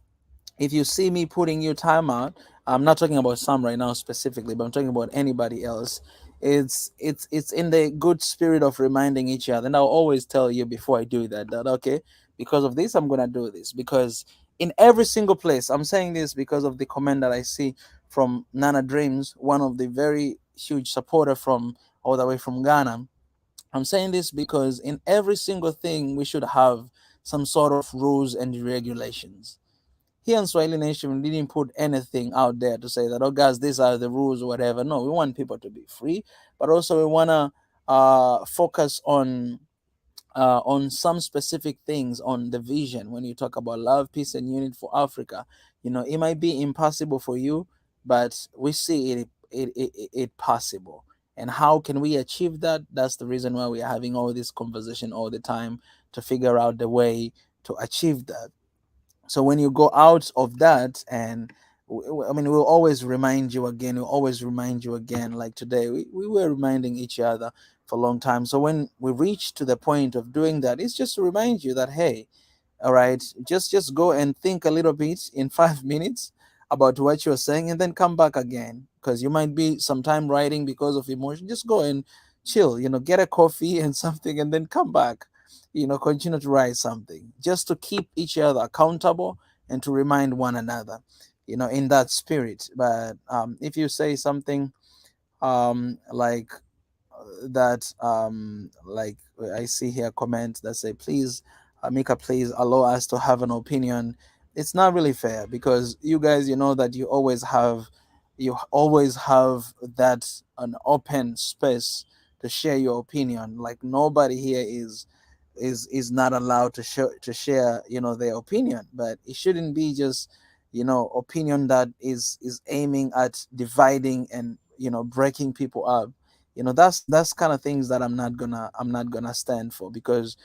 if you see me putting you time out, I'm not talking about some right now specifically, but I'm talking about anybody else. It's in the good spirit of reminding each other, and I'll always tell you before I do that okay, because of this I'm gonna do this, because in every single place I'm saying this because of the comment that I see from Nana Dreams, one of the very huge supporter from all the way from Ghana. I'm saying this because in every single thing we should have some sort of rules and regulations. Here in Swahili Nation, we didn't put anything out there to say that, oh, guys, these are the rules or whatever. No, we want people to be free, but also we want to focus on some specific things on the vision. When you talk about love, peace, and unity for Africa, it might be impossible for you, but we see it possible. And how can we achieve that? That's the reason why we are having all this conversation all the time, to figure out the way to achieve that. So when you go out of that, and I mean, we'll always remind you again, we'll always remind you again. Like today, we were reminding each other for a long time. So when we reach to the point of doing that, it's just to remind you that, hey, all right, just go and think a little bit in 5 minutes about what you're saying, and then come back again, because you might be sometime writing because of emotion. Just go and chill, get a coffee and something, and then come back, continue to write something, just to keep each other accountable and to remind one another, in that spirit. But if you say something like that, like I see here comments that say, please, Mika, please allow us to have an opinion. It's not really fair, because you guys, that you always have that an open space to share your opinion. Like nobody here is not allowed to share their opinion, but it shouldn't be just opinion that is aiming at dividing and breaking people up. That's kind of things that I'm not gonna stand for, because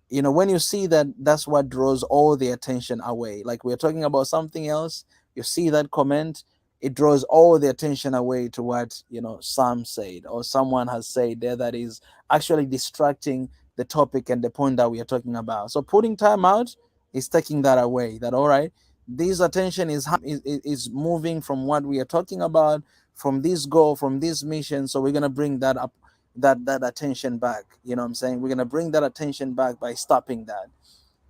when you see that, that's what draws all the attention away. Like we're talking about something else, you see that comment, it draws all the attention away to what Sam said or someone has said there, that is actually distracting the topic and the point that we are talking about. So putting time out is taking that away. That all right, this attention is moving from what we are talking about, from this goal, from this mission. So we're gonna bring that up, that attention back. You know what I'm saying? We're gonna bring that attention back by stopping that.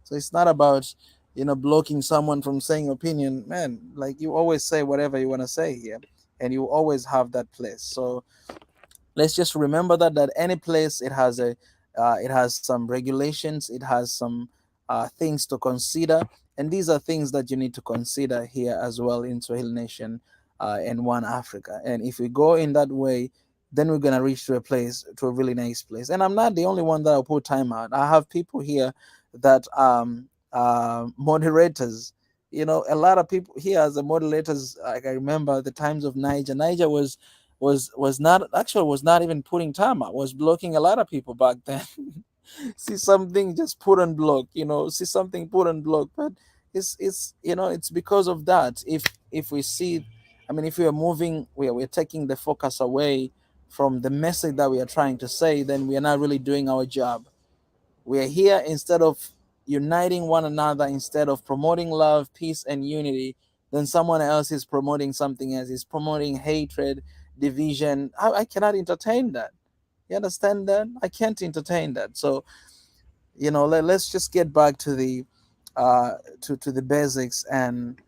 So it's not about, blocking someone from saying opinion, man. Like, you always say whatever you want to say here, and you always have that place. So let's just remember that any place, it has some regulations, it has some things to consider, and these are things that you need to consider here as well in Swahili Nation, and One Africa. And if we go in that way, then we're gonna reach to a place, to a really nice place. And I'm not the only one that will put time out. I have people here that moderators. A lot of people here as the moderators. Like, I remember the times of Niger. Niger was not even putting time out, was blocking a lot of people back then. See something, just put on block, see something, put on block. But it's because of that. If we see, I mean, if we are moving, we're taking the focus away from the message that we are trying to say, then we are not really doing our job. We are here instead of uniting one another, instead of promoting love, peace, and unity. Then someone else is promoting something else, is promoting hatred, division. I cannot entertain that. You understand that? I can't entertain that. So, let's just get back to the to the basics, and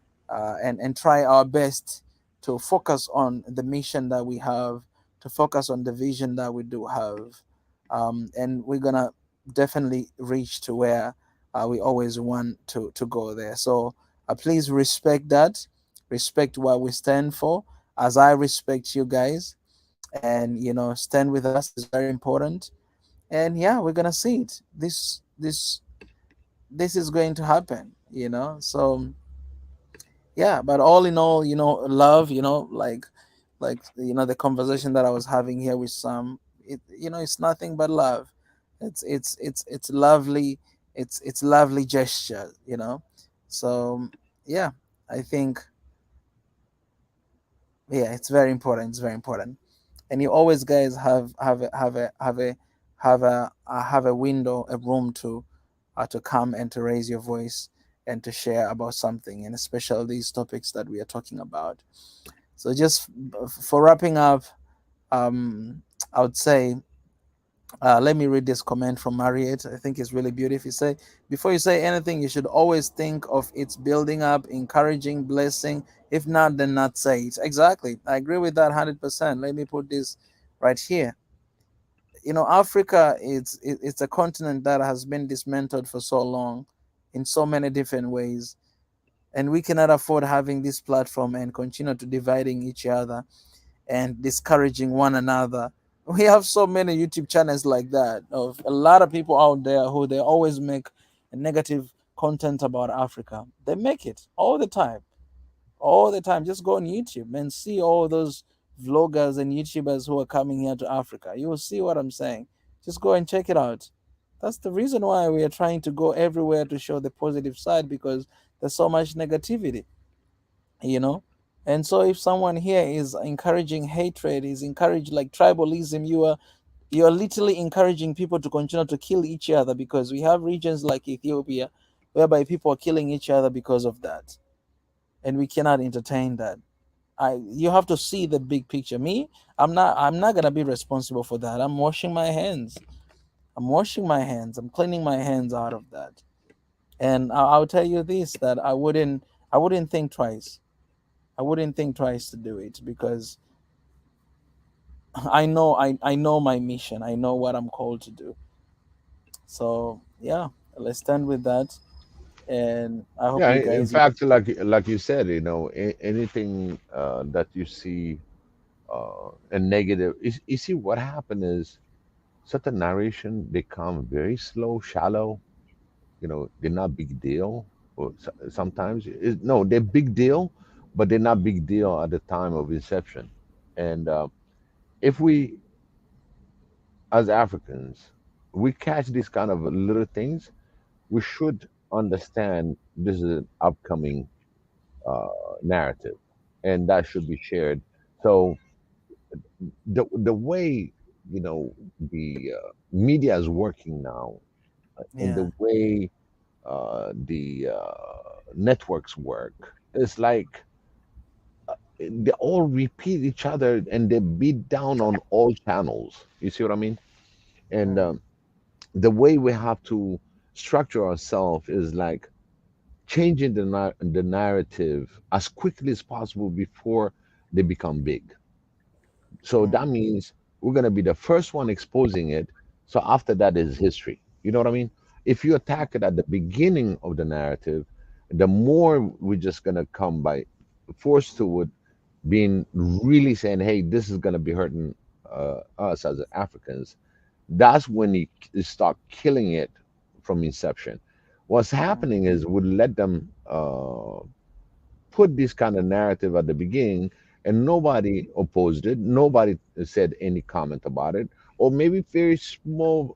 try our best to focus on the mission that we have, to focus on the vision that we do have, and we're gonna definitely reach to where we always want to go there. So please respect that, respect what we stand for, as I respect you guys, and stand with us is very important. And yeah, we're gonna see it. This is going to happen. So yeah, but all in all, love, like the conversation that I was having here with Sam, it's nothing but love. It's lovely. It's lovely gesture. So yeah, I think, yeah, it's very important. It's very important. And you always guys have a window, a room to come and to raise your voice and to share about something, and especially these topics that we are talking about. So just for wrapping up, I would say, let me read this comment from Mariette. I think it's really beautiful. You say, before you say anything, you should always think of its building up, encouraging, blessing. If not, then not say it. Exactly. I agree with that 100%. Let me put this right here. Africa, it's a continent that has been dismantled for so long in so many different ways. And we cannot afford having this platform and continue to dividing each other and discouraging one another. We have so many YouTube channels like that, of a lot of people out there who they always make negative content about Africa. They make it all the time, all the time. Just go on YouTube and see all those vloggers and YouTubers who are coming here to Africa. You will see what I'm saying. Just go and check it out. That's the reason why we are trying to go everywhere to show the positive side, because there's so much negativity, you know. And so if someone here is encouraging hatred, is encouraged like tribalism, you are literally encouraging people to continue to kill each other, because we have regions like Ethiopia whereby people are killing each other because of that, and we cannot entertain that. You have to see the big picture. Me, I'm not gonna be responsible for that. I'm washing my hands. I'm cleaning my hands out of that. And I'll tell you this, that I wouldn't think twice. I wouldn't think twice to do it, because I know my mission. I know what I'm called to do. So yeah, let's stand with that. And I hope Yeah, you in guys. fact, like you said, anything that you see a negative, you see what happened is certain narration become very slow, shallow. They're not big deal, or sometimes no, they're big deal, but they're not big deal at the time of inception. And if we, as Africans, we catch these kind of little things, we should understand this is an upcoming uh, narrative, and that should be shared. So the way the media is working now, and Yeah. the way the networks work, it's like they all repeat each other and they beat down on all channels. You see what I mean? And Mm, the way we have to structure ourselves is like changing the narrative as quickly as possible before they become big. So that mm, means we're going to be the first one exposing it. So after that is history. You know what I mean? If you attack it at the beginning of the narrative, the more we're just going to come by force to it, being really saying, hey, this is going to be hurting us as Africans. That's when you start killing it from inception. What's mm, happening is we let them put this kind of narrative at the beginning, and nobody opposed it. Nobody said any comment about it, or maybe very small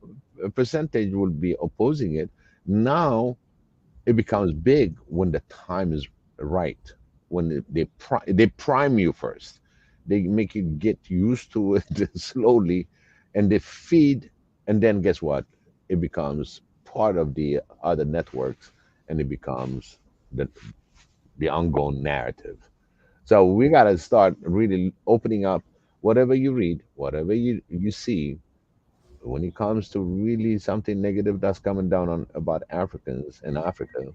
percentage will be opposing it. Now it becomes big when the time is right. When they prime you first, they make you get used to it slowly, and they feed, and then guess what? It becomes part of the other networks, and it becomes the the ongoing narrative. So we got to start really opening up whatever you read, whatever you see, when it comes to really something negative that's coming down on about Africans in Africa,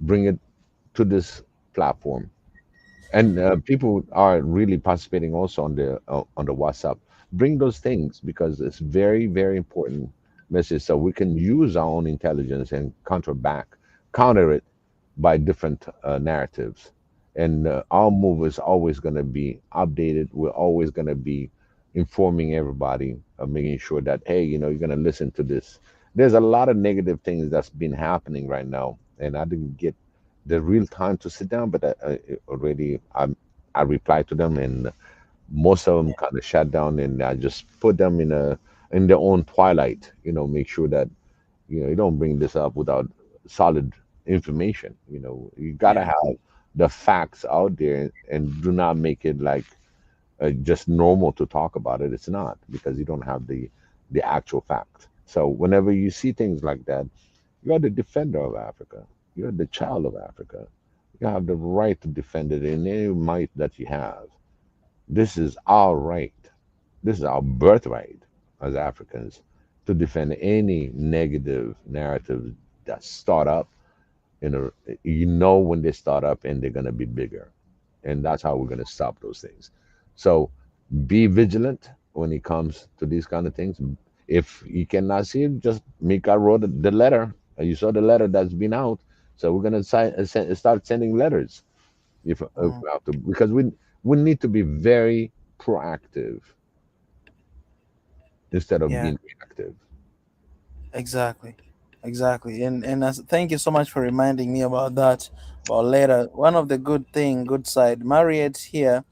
bring it to this platform. And people are really participating also on the WhatsApp. Bring those things because it's very very important message, so we can use our own intelligence and counter it by different narratives. And our move is always going to be updated. We're always going to be informing everybody, making sure that, hey, you're going to listen to this. There's a lot of negative things that's been happening right now, and I didn't get the real time to sit down, but I replied to them, and most of them kind of shut down, and I just put them in their own twilight. Make sure that you don't bring this up without solid information. You gotta yeah. have the facts out there, and do not make it like just normal to talk about it. It's not, because you don't have the actual fact. So whenever you see things like that, you are the defender of Africa. You're the child of Africa. You have the right to defend it in any might that you have. This is our right. This is our birthright as Africans, to defend any negative narratives that start up. When they start up, and they're going to be bigger. And that's how we're going to stop those things. So be vigilant when it comes to these kind of things. If you cannot see it, just make I wrote the letter. You saw the letter that's been out. So we're going to start sending letters if Mm, we have to, because we need to be very proactive instead of yeah. being reactive. Exactly. Exactly. And thank you so much for reminding me about that. About later, one of the good side, Marriott here,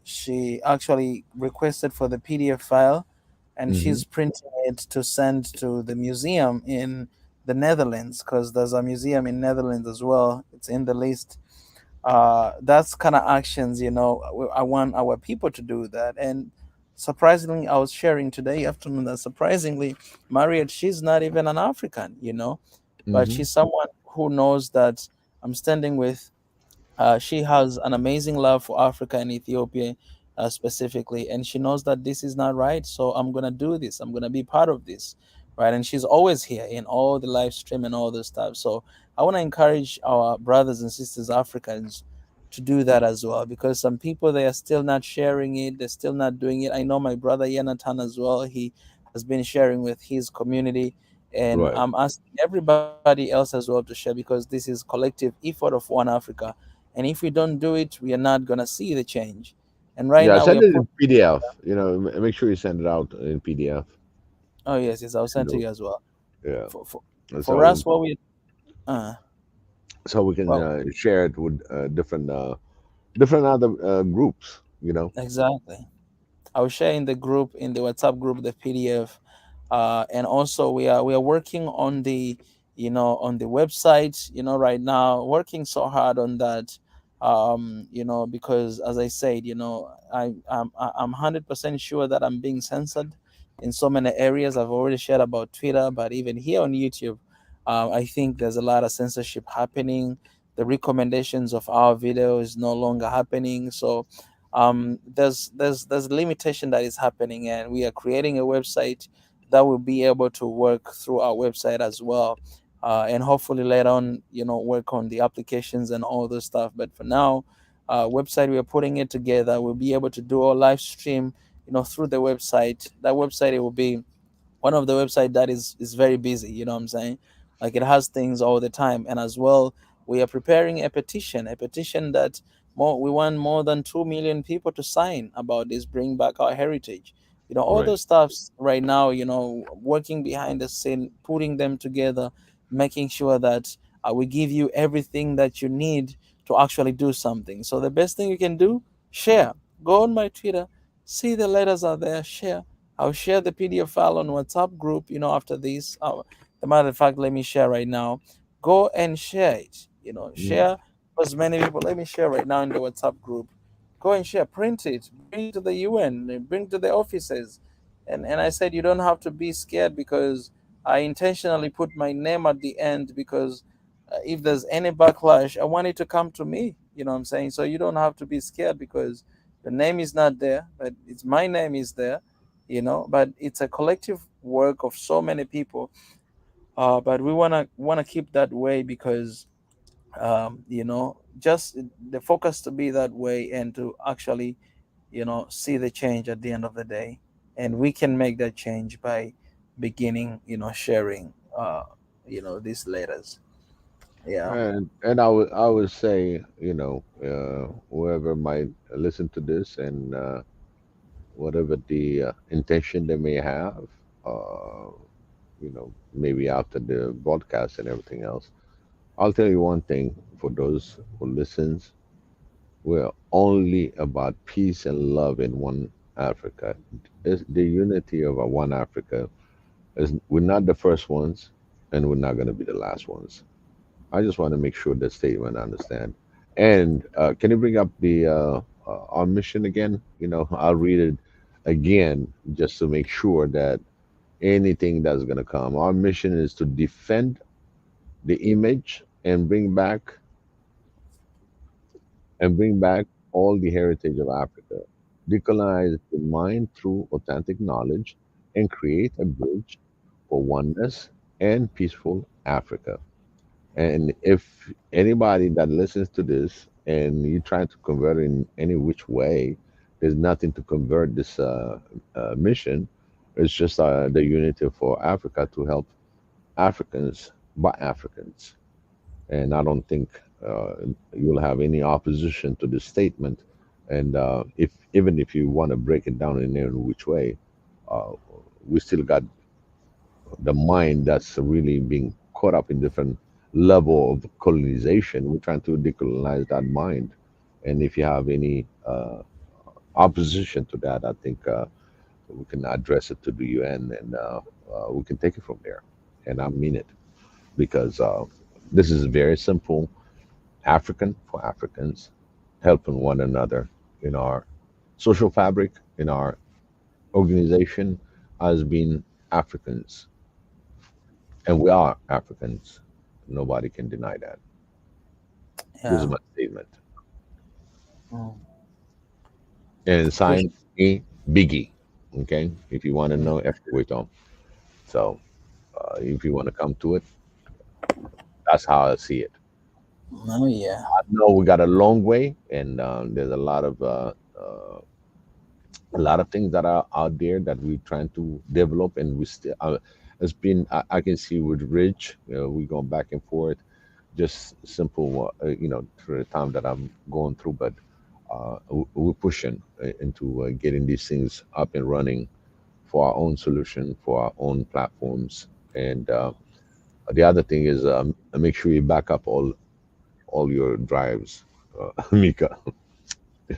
she actually requested for the PDF file, and Hmm. she's printing it to send to the museum in the Netherlands, because there's a museum in Netherlands as well. It's in the list. That's kind of actions, I want our people to do that. And surprisingly, I was sharing today afternoon that surprisingly, Marriott, she's not even an African, but Hmm. she's someone who knows that I'm standing with. She has an amazing love for Africa and Ethiopia, specifically, and she knows that this is not right. So I'm gonna do this. I'm gonna be part of this, right? And she's always here in all the live stream and all this stuff. So I want to encourage our brothers and sisters Africans to do that as well, because some people, they are still not sharing it. They're still not doing it. I know my brother Yanatan as well. He has been sharing with his community, and Right. I'm asking everybody else as well to share, because this is collective effort of one Africa, and if we don't do it, we are not going to see the change. And right Yeah, now we are send it put. in PDF. Make sure you send it out in PDF. Oh yes, yes, I'll You send to know, you as well. yeah. For for, And for so us, what we uh so we can well, share it with different other groups. exactly. I'll share in the group, in the WhatsApp group, the PDF, and also we are working on the website. Right now, working so hard on that. because as I said, I'm 100% sure that I'm being censored in so many areas. I've already shared about Twitter, but even here on YouTube, I think there's a lot of censorship happening. The recommendations of our video is no longer happening. So there's limitation that is happening, and we are creating a website that will be able to work through our website as well, and hopefully later on, work on the applications and all this stuff. But for now, website, we are putting it together. We'll be able to do a live stream, through the website. That website, it will be one of the website that is very busy, you know what I'm saying? Like, it has things all the time. And as well, we are preparing a petition that we want more than 2 million people to sign about this, bring back our heritage, all Right. those stuffs right now, working behind the scene, putting them together, making sure that we give you everything that you need to actually do something. So the best thing you can do, share. Go on my Twitter, see the letters are there, share. I'll share the PDF file on WhatsApp group, after this. The matter of fact, let me share right now. Go and share it. Mm. Share as many people. Let me share right now in the WhatsApp group. Go and share, print it, bring it to the UN, bring it to the offices. And I said, you don't have to be scared, because I intentionally put my name at the end, because if there's any backlash, I want it to come to me. You know what I'm saying? So you don't have to be scared, because the name is not there, but it's my name is there, but it's a collective work of so many people. But we wanna keep that way, because just the focus to be that way, and to actually, see the change at the end of the day. And we can make that change by beginning, sharing these letters. Yeah. And I would say, whoever might listen to this, and whatever the intention they may have, uh, maybe after the broadcast and everything else, I'll tell you one thing for those who listens: we're only about peace and love in one Africa. It's the unity of our one Africa. We're not the first ones, and we're not going to be the last ones. I just want to make sure that statement I understand. And can you bring up the our mission again? I'll read it again just to make sure that anything that's going to come. Our mission is to defend the image and bring back all the heritage of Africa, decolonize the mind through authentic knowledge, and create a bridge for oneness and peaceful Africa. And if anybody that listens to this and you try to convert it in any which way, there's nothing to convert this mission. It's just the unity for Africa to help Africans by Africans. And I don't think you'll have any opposition to this statement. And if even if you want to break it down in any which way, uh, we still got the mind that's really being caught up in different level of colonization. We're trying to decolonize that mind. And if you have any opposition to that, I think we can address it to the UN, and we can take it from there. And I mean it, because this is very simple. African for Africans, helping one another in our social fabric, in our organization, as being Africans. And we are Africans. Nobody can deny that. This is Yeah. my statement. Mm. And Appreciate. sign me Biggie. Okay? If you want to know, after we talk. So if you want to come to it, that's how I see it. Oh yeah. I know we got a long way, and there's a lot of things that are out there that we're trying to develop, and we still it's been I can see with Rich, we going back and forth, just simple, through the time that I'm going through, but we're pushing into getting these things up and running for our own solution, for our own platforms. And the other thing is, make sure you back up all your drives, Mika.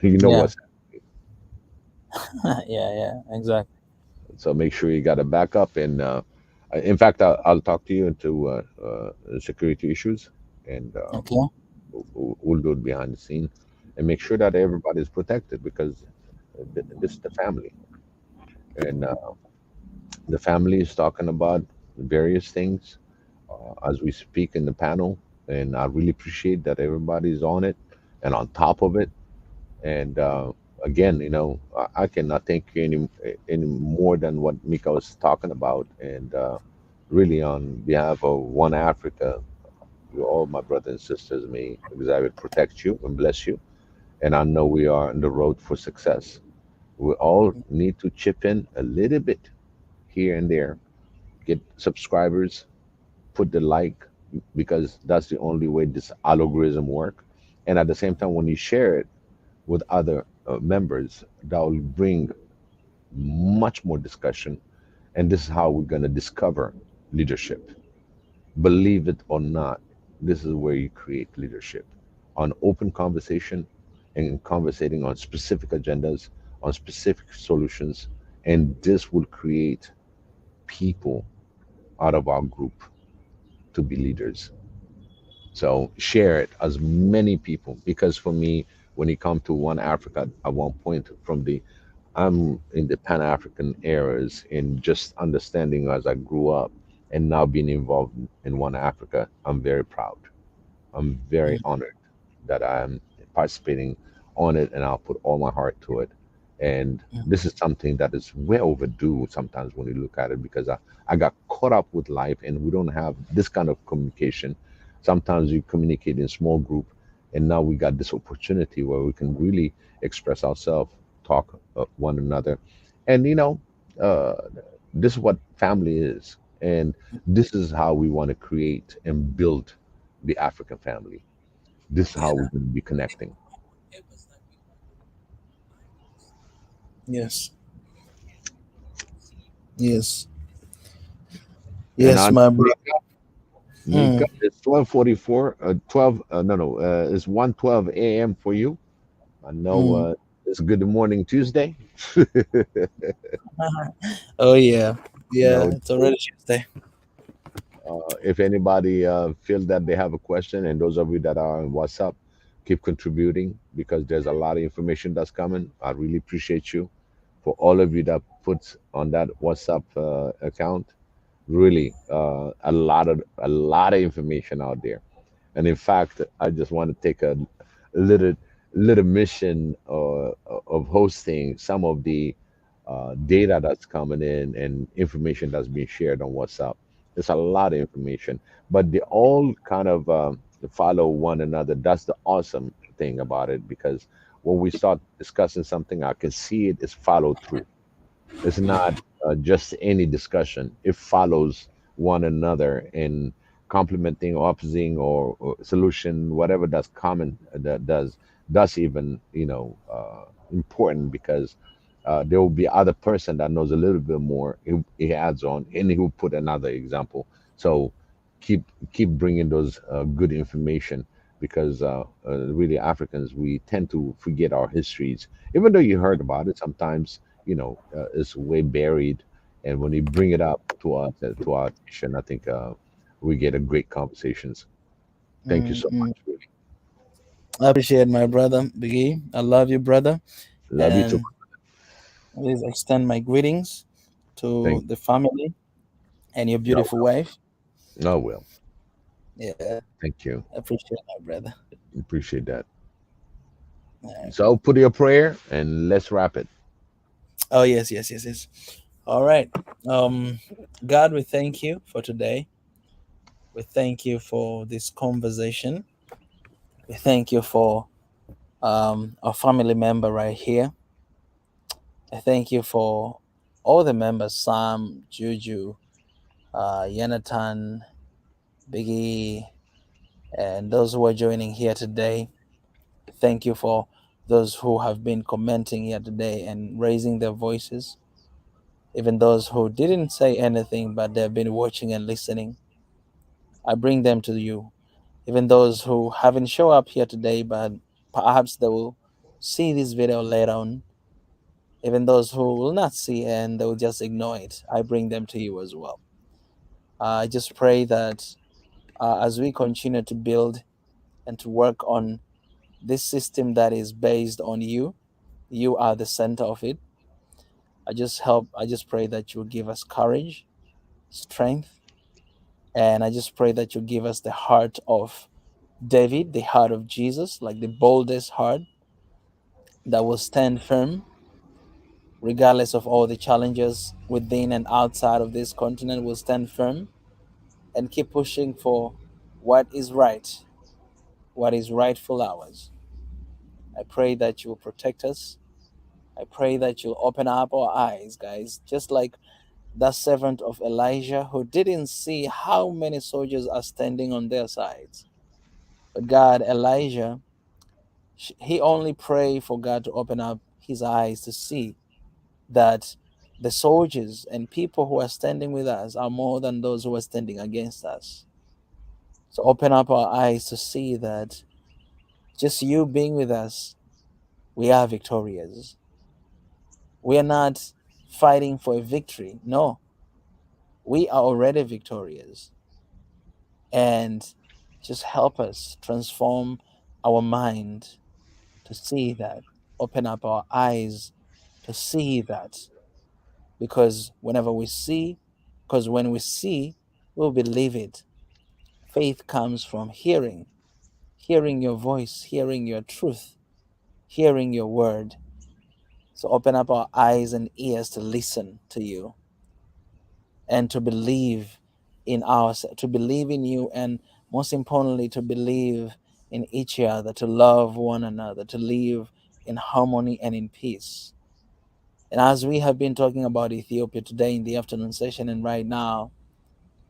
You know Yeah. what's Yeah. Yeah. Exactly. So make sure you got a backup. And in fact, I'll talk to you into security issues, and Okay. we'll do it behind the scene and make sure that everybody is protected because this is the family. And the family is talking about various things as we speak in the panel. And I really appreciate that everybody's on it and on top of it. And again, I cannot thank you any more than what Mika was talking about. And really, on behalf of One Africa, you all, my brothers and sisters, may Xavier protect you and bless you. And I know we are on the road for success. We all need to chip in a little bit here and there, get subscribers, put the like, because that's the only way this algorithm work. And at the same time, when you share it with other members, that will bring much more discussion. And this is how we're going to discover leadership. Believe it or not, this is where you create leadership on open conversation and conversating on specific agendas, on specific solutions. And this will create people out of our group to be leaders. So share it as many people, because for me, when it comes to One Africa, at one point from the I'm in the Pan African eras in just understanding as I grew up and now being involved in One Africa, I'm very proud. I'm very mm, honored that I'm participating on it, and I'll put all my heart to it. And mm, this is something that is way overdue sometimes when you look at it, because I got caught up with life and we don't have this kind of communication. Sometimes you communicate in small group, and now we got this opportunity where we can really express ourselves, talk one another. And uh, this is what family is. And this is how we want to create and build the African family. This is how we're going to be connecting. yes, yes, And yes, on my brother. Mika, Mm, it's 12:44. 12. No, no. It's 1:12 a.m. for you. I know. mm. It's Good Morning Tuesday. Oh yeah, yeah. No. It's already Tuesday. If anybody feels that they have a question, and those of you that are on WhatsApp, keep contributing because there's a lot of information that's coming. I really appreciate you for all of you that puts on that WhatsApp account. Really, a lot of information out there. And in fact, I just want to take a little little mission of hosting some of the data that's coming in and information that's being shared on WhatsApp. It's a lot of information, but they all kind of follow one another. That's the awesome thing about it, because when we start discussing something, I can see it is followed through. It's not just any discussion. It follows one another in complementing, opposing, or solution, whatever that's common. That's even important, because there will be other person that knows a little bit more. He adds on, and he will put another example. So keep bringing those good information, because really Africans, we tend to forget our histories, even though you heard about it sometimes. It's way buried. And when you bring it up to our attention, I think we get a great conversations. Thank you Mm, so mm. much. Really, I appreciate my brother Biggie. I love you, brother, love you too. and please extend my greetings to Thank the family and your you. beautiful wife. No, will. Yeah, Thank you. I appreciate my brother. Appreciate that. All right. So put your prayer and let's wrap it. Oh yes, yes, yes, yes. All right. Um, God, we thank you for today. We thank you for this conversation. We thank you for our family member right here. I thank you for all the members: Sam, Juju, Yanatan, Biggie, and those who are joining here today. Thank you for those who have been commenting here today and raising their voices. Even those who didn't say anything, but they've been watching and listening. I bring them to you. Even those who haven't shown up here today, but perhaps they will see this video later on. Even those who will not see and they will just ignore it, I bring them to you as well. I just pray that as we continue to build and to work on this system that is based on you. You are the center of it. I just pray that you will give us courage, strength, and I just pray that you give us the heart of David, the heart of Jesus, like the boldest heart that will stand firm regardless of all the challenges within and outside of this continent, will stand firm and keep pushing for what is right, what is rightful ours. I pray that you will protect us. I pray that you'll open up our eyes, guys, just like that servant of Elijah who didn't see how many soldiers are standing on their sides. But God, Elijah, he only prayed for God to open up his eyes to see that the soldiers and people who are standing with us are more than those who are standing against us. So open up our eyes to see that just you being with us, we are victorious. We are not fighting for a victory. No, we are already victorious. And just help us transform our mind to see that, open up our eyes to see that. Because whenever we see, because when we see, we'll believe it. Faith comes from hearing, hearing your voice, hearing your truth, hearing your word. So open up our eyes and ears to listen to you and to believe in to believe in you, and most importantly, to believe in each other, to love one another, to live in harmony and in peace. And as we have been talking about Ethiopia today in the afternoon session and right now,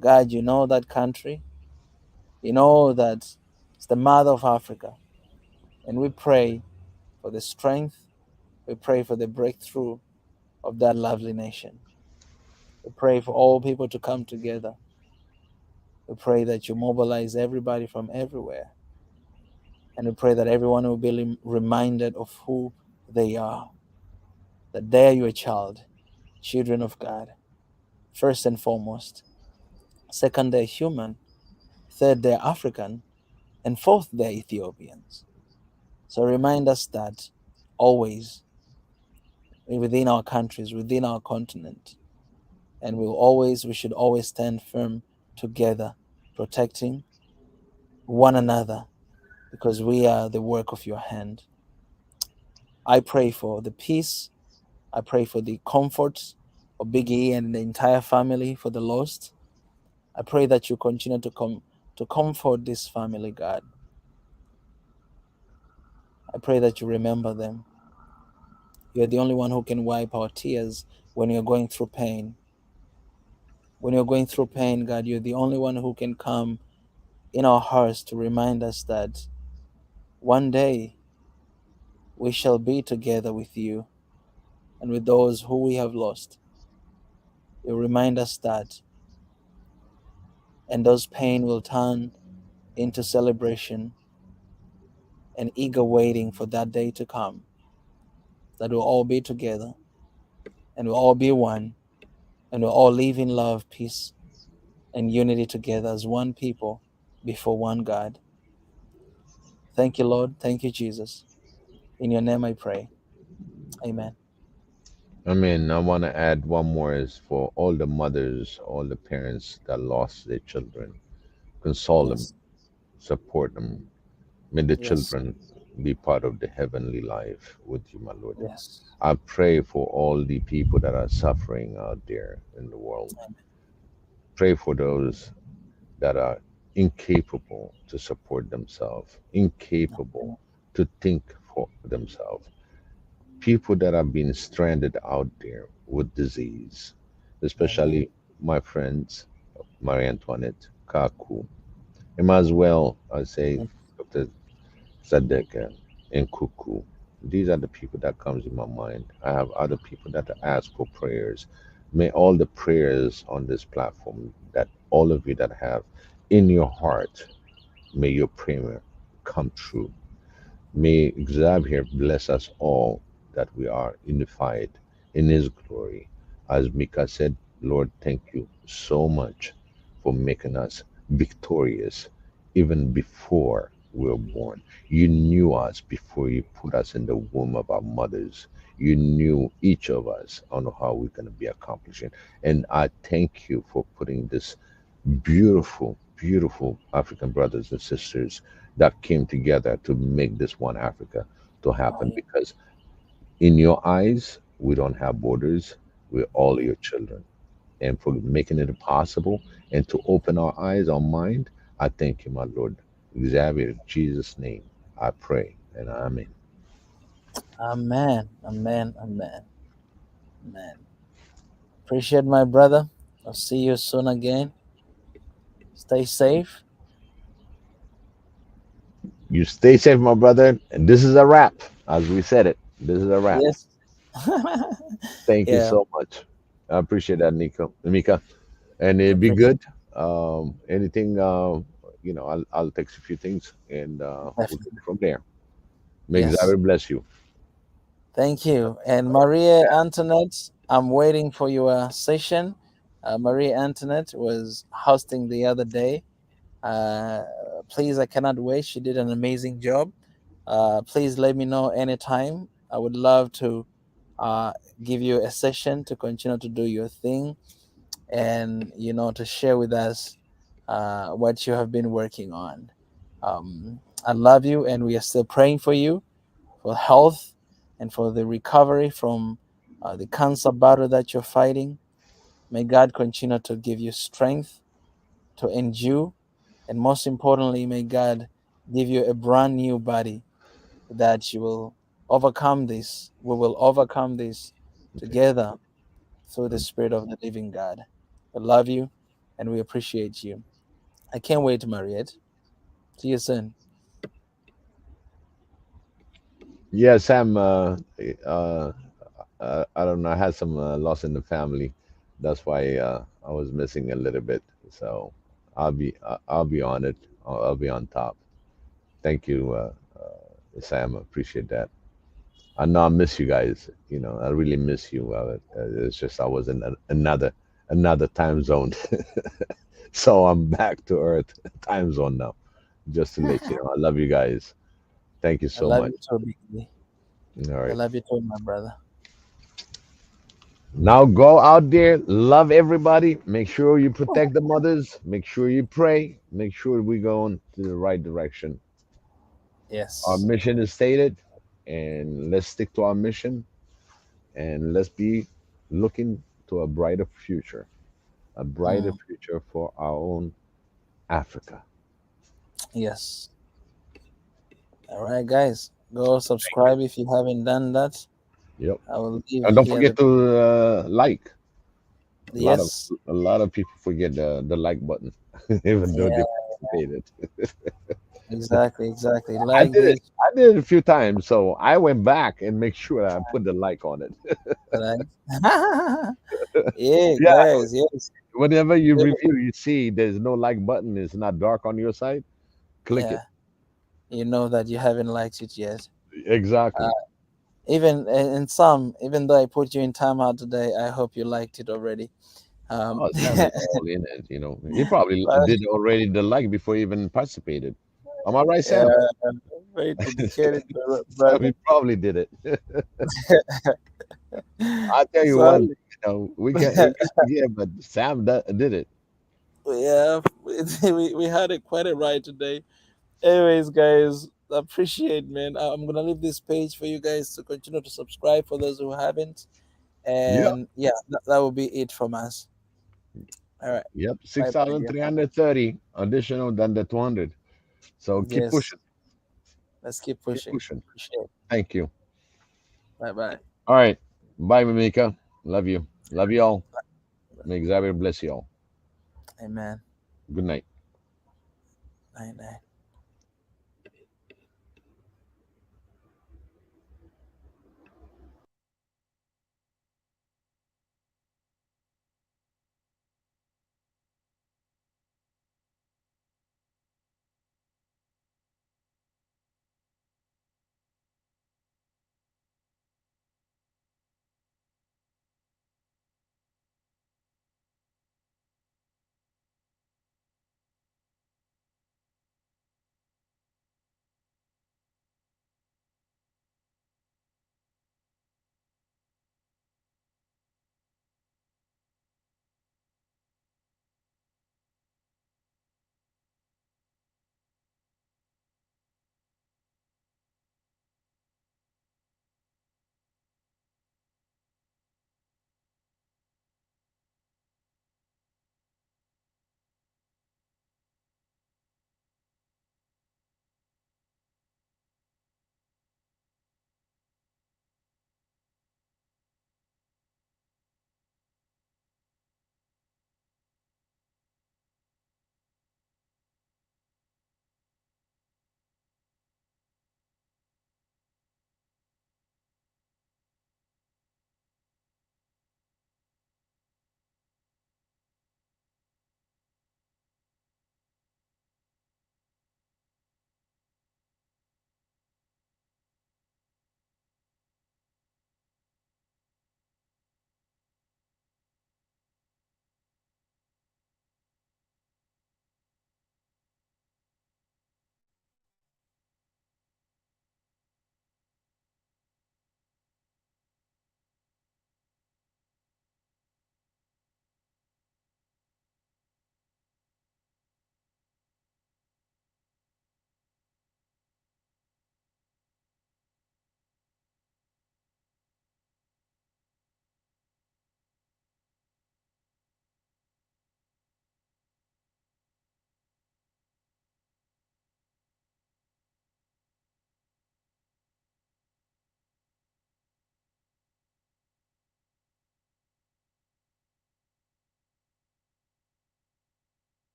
God, you know that country, you know that it's the mother of Africa. And we pray for the strength, we pray for the breakthrough of that lovely nation. We pray for all people to come together. We pray that you mobilize everybody from everywhere. And we pray that everyone will be reminded of who they are, that they are your child, children of God, first and foremost. Second, they're human. Third, they're African. And fourth, they're Ethiopians. So remind us that always within our countries, within our continent, and we should always stand firm together, protecting one another, because we are the work of your hand. I pray for the peace. I pray for the comfort of Big E and the entire family, for the lost. I pray that you continue to comfort this family, God. I pray that you remember them. You're the only one who can wipe our tears when you're going through pain. When you're going through pain, God, you're the only one who can come in our hearts to remind us that one day we shall be together with you and with those who we have lost. You remind us that, and those pain will turn into celebration and eager waiting for that day to come, that we'll all be together and we'll all be one, and we'll all live in love, peace, and unity together as one people before one God. Thank you, Lord. Thank you, Jesus. In your name I pray. Amen. I mean, I want to add one more is for all the mothers, all the parents that lost their children. Console them, Yes. support them. May the Yes. children be part of the heavenly life with you, my Lord. Yes. I pray for all the people that are suffering out there in the world. Amen. Pray for those that are incapable to support themselves, incapable Amen. to think for themselves. People that are being stranded out there with disease, Amen. especially my friends, Marie Antoinette, Kaku, and as well, I say, Mhm. Dr. Sadeka and Kuku. These are the people that comes in my mind. I have other people that ask for prayers. May all the prayers on this platform that all of you that have in your heart, may your prayer come true. May Xavier bless us all that we are unified in his glory. As Mika said, Lord, thank you so much for making us victorious even before. we were born. You knew us before you put us in the womb of our mothers. You knew each of us on how we're going to be accomplishing. And I thank you for putting this beautiful, beautiful African brothers and sisters that came together to make this one Africa to Oh, happen. yeah. Because in your eyes, we don't have borders. We're all your children. And for making it possible and to open our eyes, our mind, I thank you, my Lord. Xavier, in Jesus' name, I pray and amen. Amen. Amen. Amen. Amen. Appreciate my brother. I'll see you soon again. Stay safe. You stay safe, my brother. And this is a wrap, as we said it. This is a wrap. Yes. Thank you Yeah. so much. I appreciate that, Nico, Mika. And it'd be Appreciate good. Anything, I'll text a few things and we'll take definitely. it from there. May Yes. Xavier bless you. Thank you. And Maria Antoinette, I'm waiting for your session. Maria Antoinette was hosting the other day. Uh, Please, I cannot wait. She did an amazing job. Please let me know anytime. I would love to uh, give you a session to continue to do your thing and to share with us what you have been working on. I love you, and we are still praying for you for health and for the recovery from the cancer battle that you're fighting. May God continue to give you strength to endure, and most importantly, may God give you a brand new body that you will overcome this. We will overcome this Okay. together through the Spirit of the living God. I love you and we appreciate you. I can't wait, Mariette. See you soon. Yeah, Sam. I don't know. I had some loss in the family. That's why I was missing a little bit. So I'll be on it. I'll be on top. Thank you, Sam. I appreciate that. I know I miss you guys. You know, I really miss you. It's just I was in another time zone, so I'm back to Earth time zone now. Just to let you know, I love you guys. Thank you I so love much. you too, Biggie. All I right. love you too, my brother. Now go out there, love everybody. Make sure you protect the mothers. Make sure you pray. Make sure we go in to the right direction. Our Yes. mission is stated, and let's stick to our mission, and let's be looking to a brighter Mm. future for our own Africa. Yes. All right, guys. Go Thank you. subscribe if you haven't done that. Yep. I will leave And don't here forget the to like. yes. A lot of people forget the like button, even though they Yeah, participated. exactly, exactly. I Like did it. this. I did it a few times, so I went back and make sure I put the like on it. Right? Yeah, Yeah, guys, yes. whenever you Yeah. review, you see there's no like button. It's not dark on your side. Click it. Yeah. You know that you haven't liked it yet. Uh, Exactly. even in some, even though I put you in timeout today, I hope you liked it already. Oh, Sam is all in it. You know, he probably But did already the like before he even participated. Am I right, yeah, Sam? very dedicated Sam, he brother. probably did it. I'll tell you one So thing. You know, we can forget, but Sam did it. yeah, we had it quite a ride today. Anyways, guys, appreciate, man. I'm gonna leave this page for you guys to continue to subscribe for those who haven't. Yep. And yeah, that will be it from us. All right, Yep. bye bye, dear. 6,330 additional than the 200. So keep Yes, pushing. let's keep Keep pushing. pushing. Appreciate. Thank you. Bye bye. All right. Bye, Mimika. Love you. Love you all. May Xavier bless you all. Amen. Good night. Night night.